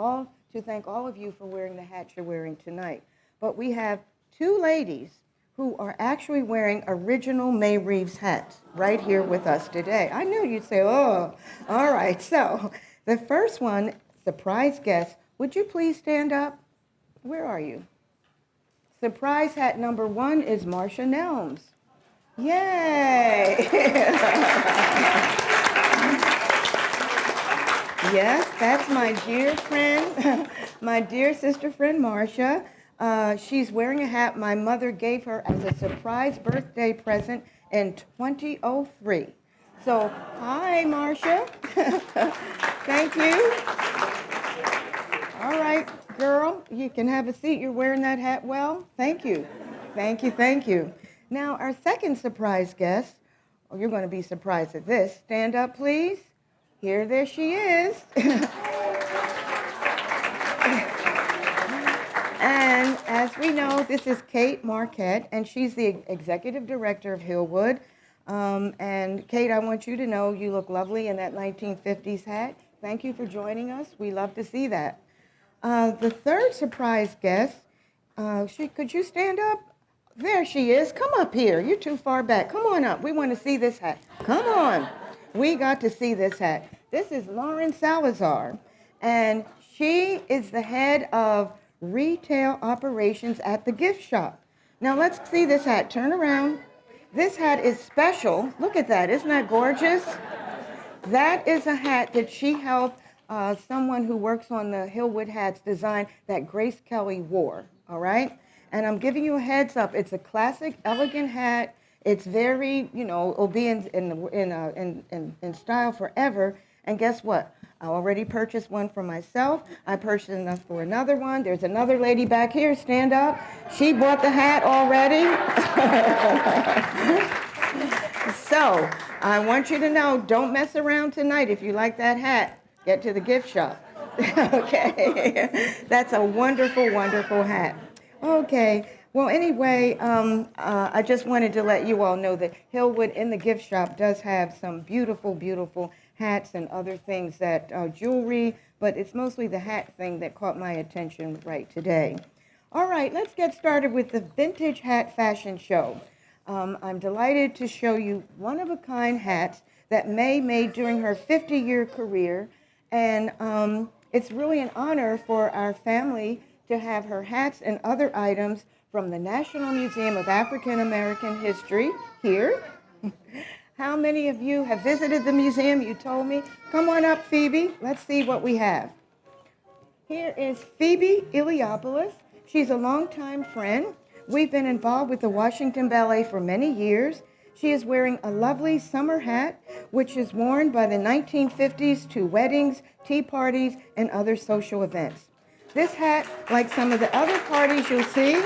to thank all of you for wearing the hats you're wearing tonight. But we have two ladies who are actually wearing original Mae Reeves hats right here with us today. I knew you'd say, oh, all right. So the first one, surprise guest, would you please stand up? Where are you? Surprise hat number 1 is Marcia Nelms. Yay! Yes, that's my dear friend, my dear sister friend Marcia. She's wearing a hat my mother gave her as a surprise birthday present in 2003. So, hi, Marcia. Thank you. All right, girl, you can have a seat. You're wearing that hat well. Thank you. Thank you, thank you. Now, our second surprise guest, oh, you're going to be surprised at this. Stand up, please. There she is. And as we know, this is Kate Marquette, and she's the executive director of Hillwood. And Kate, I want you to know you look lovely in that 1950s hat. Thank you for joining us. We love to see that. The third surprise guest, could you stand up? There she is. Come up here. You're too far back. Come on up. We want to see this hat. Come on. We got to see this hat. This is Lauren Salazar, and she is the head of retail operations at the gift shop. Now let's see this hat. Turn around. This hat is special. Look at that. Isn't that gorgeous? That is a hat that she helped someone who works on the Hillwood hats design that Grace Kelly wore, all right? And I'm giving you a heads up. It's a classic, elegant hat. It's very, it'll be in style forever. And guess what? I already purchased one for myself. I purchased enough for another one. There's another lady back here. Stand up. She bought the hat already. So I want you to know, don't mess around tonight. If you like that hat, get to the gift shop. Okay. That's a wonderful, wonderful hat. Okay. Well, anyway, I just wanted to let you all know that Hillwood in the gift shop does have some beautiful, beautiful hats and other things that jewelry, but it's mostly the hat thing that caught my attention right today. All right, let's get started with the Vintage Hat Fashion Show. I'm delighted to show you one-of-a-kind hats that Mae made during her 50-year career, and it's really an honor for our family to have her hats and other items from the National Museum of African American History here. How many of you have visited the museum? You told me. Come on up, Phoebe. Let's see what we have. Here is Phoebe Iliopoulos. She's a longtime friend. We've been involved with the Washington Ballet for many years. She is wearing a lovely summer hat, which is worn by the 1950s to weddings, tea parties, and other social events. This hat, like some of the other parties you'll see,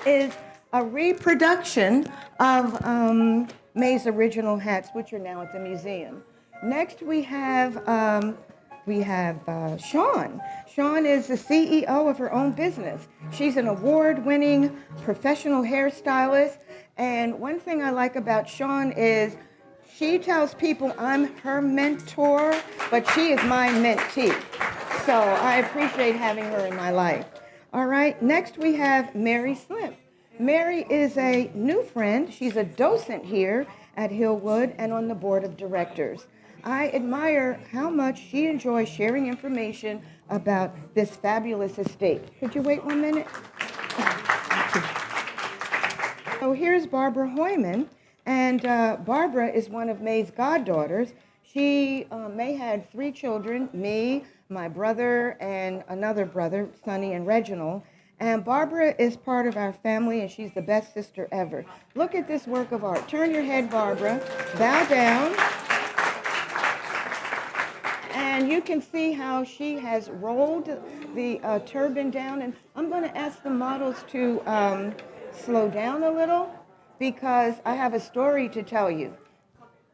is a reproduction of Mae's original hats, which are now at the museum. Next, we have Shawn. Shawn is the CEO of her own business. She's an award-winning professional hairstylist, and one thing I like about Shawn is she tells people I'm her mentor, but she is my mentee. So I appreciate having her in my life. All right, next we have Mary Slim. Mary is a new friend. She's a docent here at Hillwood and on the board of directors. I admire how much she enjoys sharing information about this fabulous estate. Could you wait 1 minute? So here's Barbara Hoyman, and Barbara is one of Mae's goddaughters. Mae had 3 children, me, my brother, and another brother, Sonny and Reginald. And Barbara is part of our family, and she's the best sister ever. Look at this work of art. Turn your head, Barbara. Bow down. And you can see how she has rolled the turban down. And I'm going to ask the models to slow down a little because I have a story to tell you.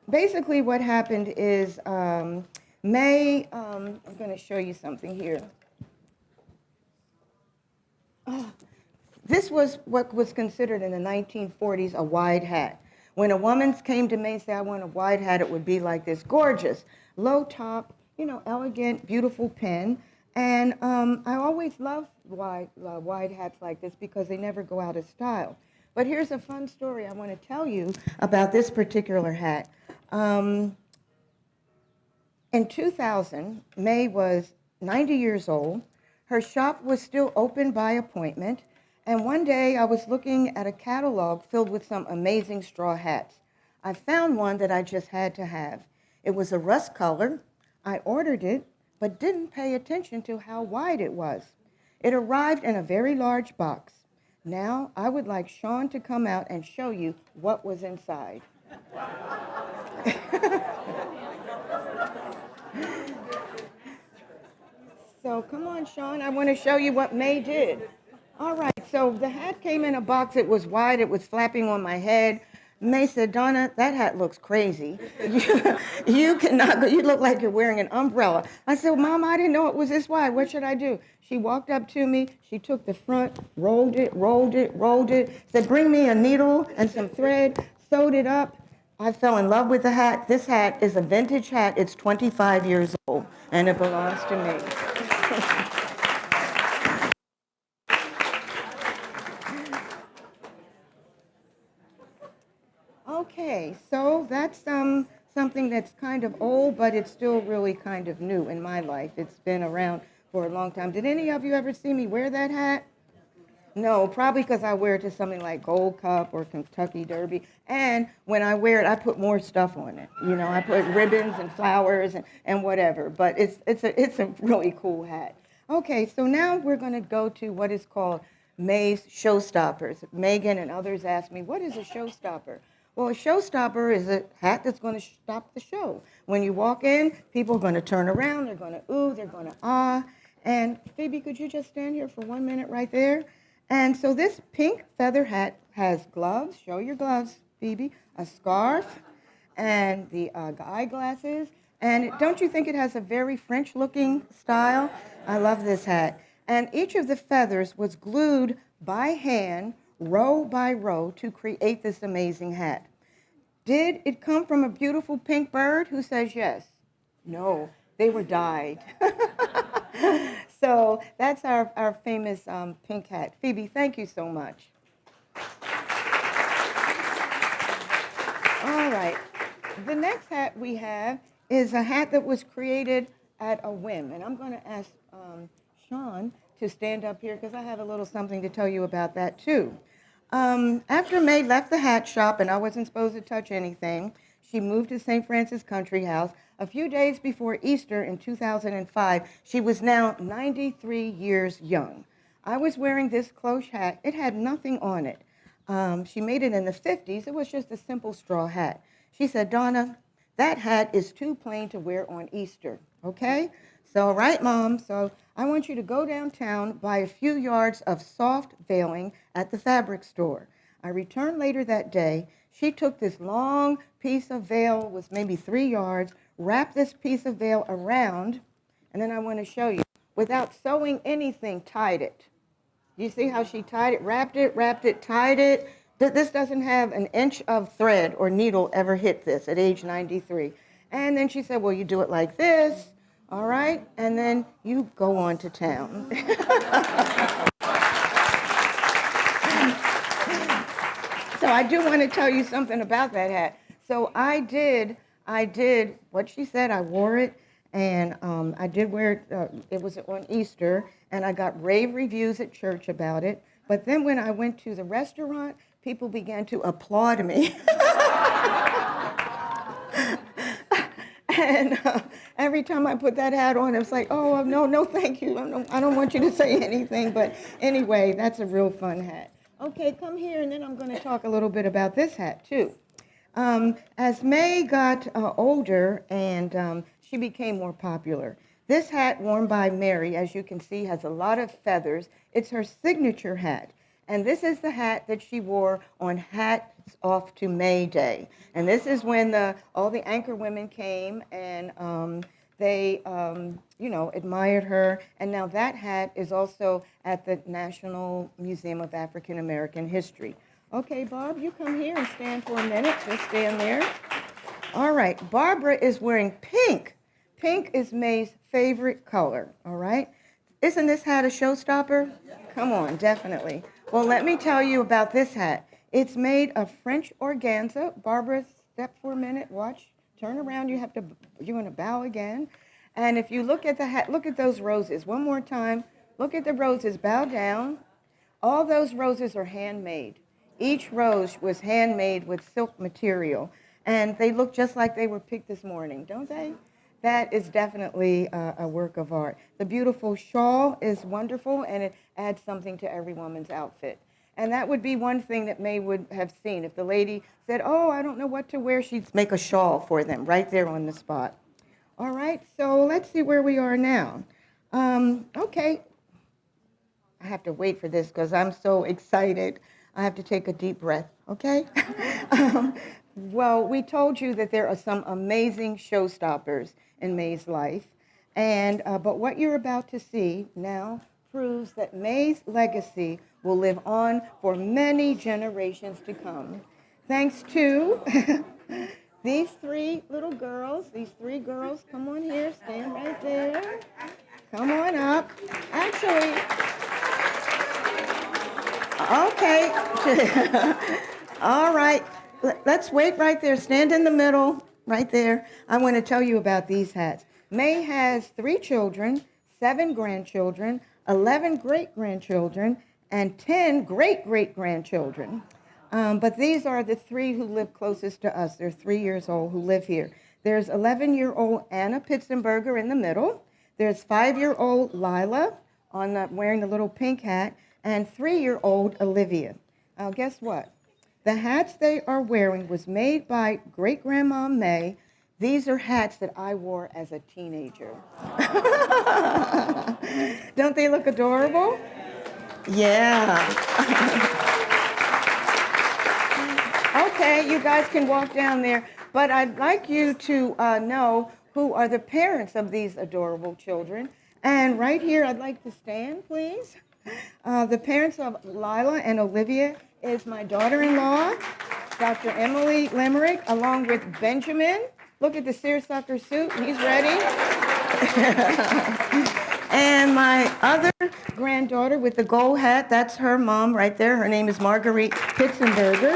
Basically, what happened is Mae, I'm going to show you something here. This was what was considered in the 1940s a wide hat. When a woman came to Mae and said, I want a wide hat, it would be like this, gorgeous, low top, elegant, beautiful pin. And I always loved wide hats like this because they never go out of style. But here's a fun story I want to tell you about this particular hat. In 2000, Mae was 90 years old. Her shop was still open by appointment, And one day I was looking at a catalog filled with some amazing straw hats. I found one that I just had to have. It was a rust color. I ordered it, but didn't pay attention to how wide it was. It arrived in a very large box. Now I would like Sean to come out and show you what was inside. So come on, Sean, I want to show you what Mae did. All right, so the hat came in a box. It was wide. It was flapping on my head. Mae said, Donna, that hat looks crazy. You cannot go. You look like you're wearing an umbrella. I said, well, Mama, I didn't know it was this wide. What should I do? She walked up to me. She took the front, rolled it, said, bring me a needle and some thread, sewed it up. I fell in love with the hat. This hat is a vintage hat. It's 25 years old, and it belongs to me. Okay, so that's something that's kind of old, but it's still really kind of new in my life. It's been around for a long time. Did any of you ever see me wear that hat? No, probably because I wear it to something like Gold Cup or Kentucky Derby. And when I wear it, I put more stuff on it. You know, I put ribbons and flowers and whatever. But it's a really cool hat. Okay, so now we're going to go to what is called Mae's Showstoppers. Megan and others asked me, what is a showstopper? Well, a showstopper is a hat that's going to stop the show. When you walk in, people are going to turn around, they're going to ooh, they're going to ah. And Phoebe, could you just stand here for 1 minute right there? And so this pink feather hat has gloves. Show your gloves, Phoebe. A scarf and the eyeglasses. And don't you think it has a very French-looking style? I love this hat. And each of the feathers was glued by hand, row by row, to create this amazing hat. Did it come from a beautiful pink bird? Who says yes? No, they were dyed. So that's our famous pink hat. Phoebe, thank you so much. All right. The next hat we have is a hat that was created at a whim. And I'm going to ask Sean to stand up here because I have a little something to tell you about that too. After Mae left the hat shop and I wasn't supposed to touch anything, she moved to St. Francis Country House. A few days before Easter in 2005, she was now 93 years young. I was wearing this cloche hat. It had nothing on it. She made it in the 50s. It was just a simple straw hat. She said, Donna, that hat is too plain to wear on Easter, okay? So, right, Mom, so I want you to go downtown, buy a few yards of soft veiling at the fabric store. I returned later that day. She took this long piece of veil with maybe 3 yards, wrapped this piece of veil around, and then I want to show you, without sewing anything, tied it. You see how she tied it, wrapped it, tied it? This doesn't have an inch of thread or needle ever hit this at age 93. And then she said, well, you do it like this, all right? And then you go on to town. So I do want to tell you something about that hat. So I did what she said. I wore it, and I did wear it. It was on Easter, and I got rave reviews at church about it. But then when I went to the restaurant, people began to applaud me. And every time I put that hat on, it was like, oh, no, thank you. I don't want you to say anything. But anyway, that's a real fun hat. Okay, come here, and then I'm going to talk a little bit about this hat, too. As Mae got older and she became more popular, this hat worn by Mary, as you can see, has a lot of feathers. It's her signature hat. And this is the hat that she wore on Hats Off to May Day. And this is when all the anchor women came and they, admired her. And now that hat is also at the National Museum of African American History. Okay, Bob, you come here and stand for a minute. Just stand there. All right, Barbara is wearing pink. Pink is Mae's favorite color, all right? Isn't this hat a showstopper? Come on, definitely. Well, let me tell you about this hat. It's made of French organza. Barbara, step for a minute. Watch. Turn around. You're going to bow again. And if you look at the hat, look at those roses. One more time. Look at the roses. Bow down. All those roses are handmade. Each rose was handmade with silk material, and they look just like they were picked this morning, don't they? That is definitely a work of art. The beautiful shawl is wonderful, and it adds something to every woman's outfit. And that would be one thing that Mae would have seen. If the lady said, oh, I don't know what to wear, she'd make a shawl for them right there on the spot. All right, so let's see where we are now. Okay. I have to wait for this because I'm so excited. I have to take a deep breath, okay? Well, we told you that there are some amazing showstoppers in Mae's life. And, but what you're about to see now proves that Mae's legacy will live on for many generations to come. Thanks to these three little girls. These three girls, come on here, stand right there. Come on up. Actually, okay. All right. Let's wait right there. Stand in the middle, right there. I want to tell you about these hats. Mae has 3 children, 7 grandchildren, 11 great-grandchildren, and 10 great-great-grandchildren. But these are the 3 who live closest to us. They're 3 years old who live here. There's 11-year-old Anna Pitzenberger in the middle. There's 5-year-old Lila wearing the little pink hat, and 3-year-old Olivia. Guess what? The hats they are wearing was made by great-grandma Mae. These are hats that I wore as a teenager. Don't they look adorable? Yeah. Okay, you guys can walk down there, but I'd like you to know who are the parents of these adorable children. And right here, I'd like to stand, please. The parents of Lila and Olivia is my daughter-in-law, Dr. Emily Limerick, along with Benjamin. Look at the seersucker suit. He's ready. And my other granddaughter with the gold hat, that's her mom right there. Her name is Marjorie Pitzenberger.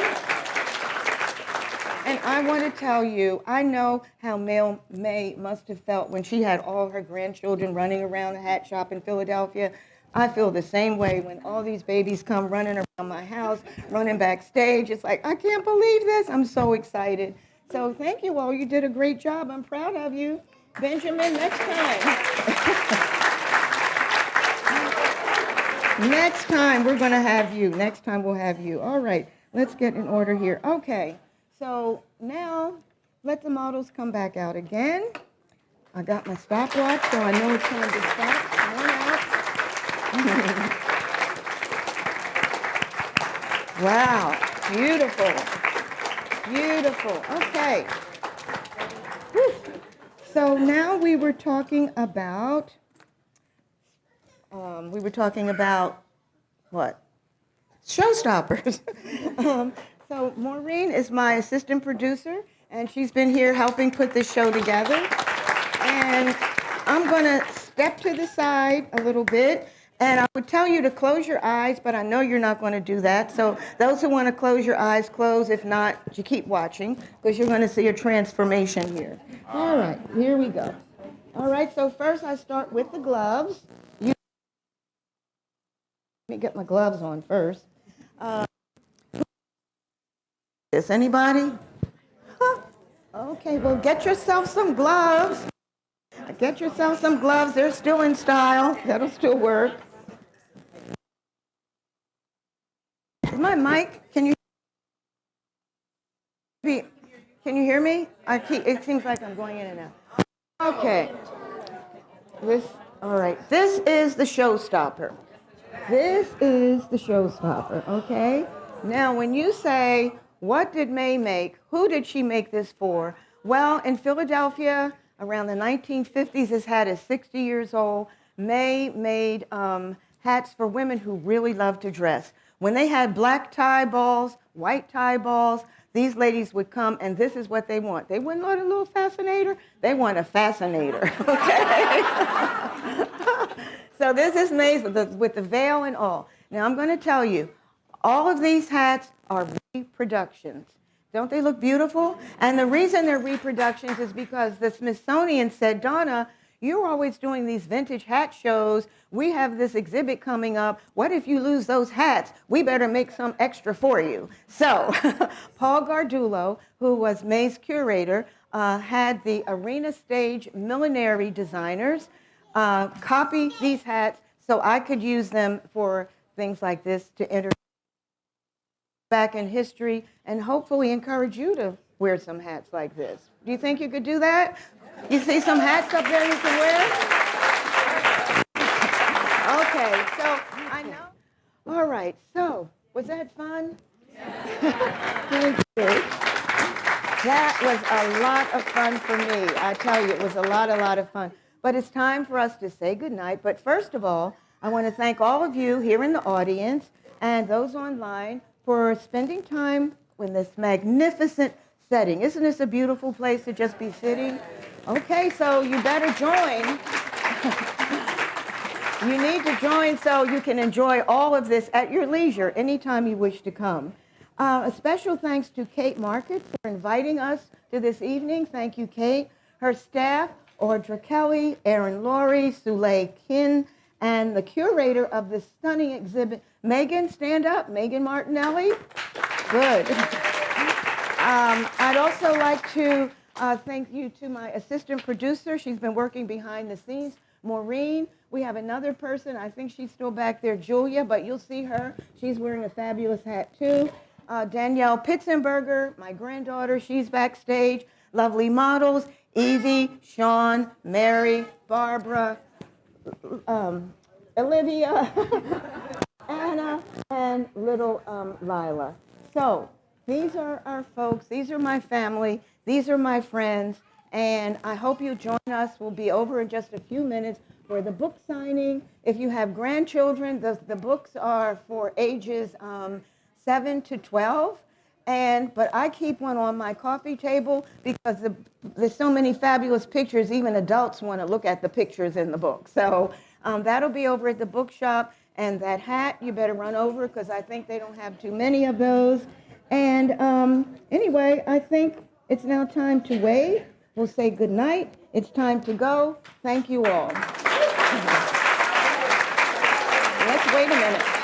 And I want to tell you, I know how Mae must have felt when she had all her grandchildren running around the hat shop in Philadelphia. I feel the same way when all these babies come running around my house, running backstage. It's like, I can't believe this. I'm so excited. So thank you all. You did a great job. I'm proud of you. Benjamin, next time. Next time, we're going to have you. Next time, we'll have you. All right, let's get in order here. Okay, so now let the models come back out again. I got my stopwatch, so I know it's time to stop. Come on out. Wow, beautiful. Beautiful. Okay. Whew. So now we were talking about what? Showstoppers. So Maureen is my assistant producer, and she's been here helping put this show together. And I'm going to step to the side a little bit. And I would tell you to close your eyes, but I know you're not going to do that. So those who want to close your eyes, close. If not, you keep watching, because you're going to see a transformation here. All right, here we go. All right, so first I start with the gloves. Let me get my gloves on first. Is anybody? Huh? Okay, well, get yourself some gloves. Get yourself some gloves. They're still in style. That'll still work. Is my mic? Can you hear me? It seems like I'm going in and out. Okay. All right. This is the showstopper. This is the showstopper, okay? Now, when you say, what did Mae make? Who did she make this for? Well, in Philadelphia, around the 1950s, this hat is 60 years old. Mae made hats for women who really love to dress. When they had black tie balls, white tie balls, these ladies would come, and this is what they want. They wouldn't want a little fascinator. They want a fascinator, okay? So this is Mae's with the veil and all. Now, I'm going to tell you, all of these hats are reproductions. Don't they look beautiful? And the reason they're reproductions is because the Smithsonian said, Donna, you're always doing these vintage hat shows. We have this exhibit coming up. What if you lose those hats? We better make some extra for you. So Paul Gardulo, who was Mae's curator, had the Arena Stage millinery designers copy these hats so I could use them for things like this to enter back in history and hopefully encourage you to wear some hats like this. Do you think you could do that? You see some hats up there you can wear? Okay, so I know. All right, so was that fun? Thank you. That was a lot of fun for me. I tell you, it was a lot of fun. But it's time for us to say goodnight. But first of all, I want to thank all of you here in the audience and those online for spending time in this magnificent setting. Isn't this a beautiful place to just be sitting? Okay, so you better join. You need to join so you can enjoy all of this at your leisure anytime you wish to come. A special thanks to Kate Market for inviting us to this evening. Thank you, Kate. Her staff, Audra Kelly, Erin Laurie, Sule Kin, and the curator of this stunning exhibit, Megan, stand up, Megan Martinelli. Good. I'd also like to thank you to my assistant producer. She's been working behind the scenes, Maureen. We have another person, I think she's still back there, Julia, but you'll see her. She's wearing a fabulous hat too. Danielle Pitzenberger, my granddaughter, she's backstage. Lovely models, Evie, Sean, Mary, Barbara, Olivia, Anna, and little Lila. So these are our folks. These are my family. These are my friends. And I hope you join us. We'll be over in just a few minutes for the book signing. If you have grandchildren, the books are for ages 7 to 12. But I keep one on my coffee table because there's so many fabulous pictures, even adults want to look at the pictures in the book. So that'll be over at the bookshop. And that hat, you better run over because I think they don't have too many of those. And anyway, I think it's now time to wave. We'll say good night. It's time to go. Thank you all. Let's wait a minute.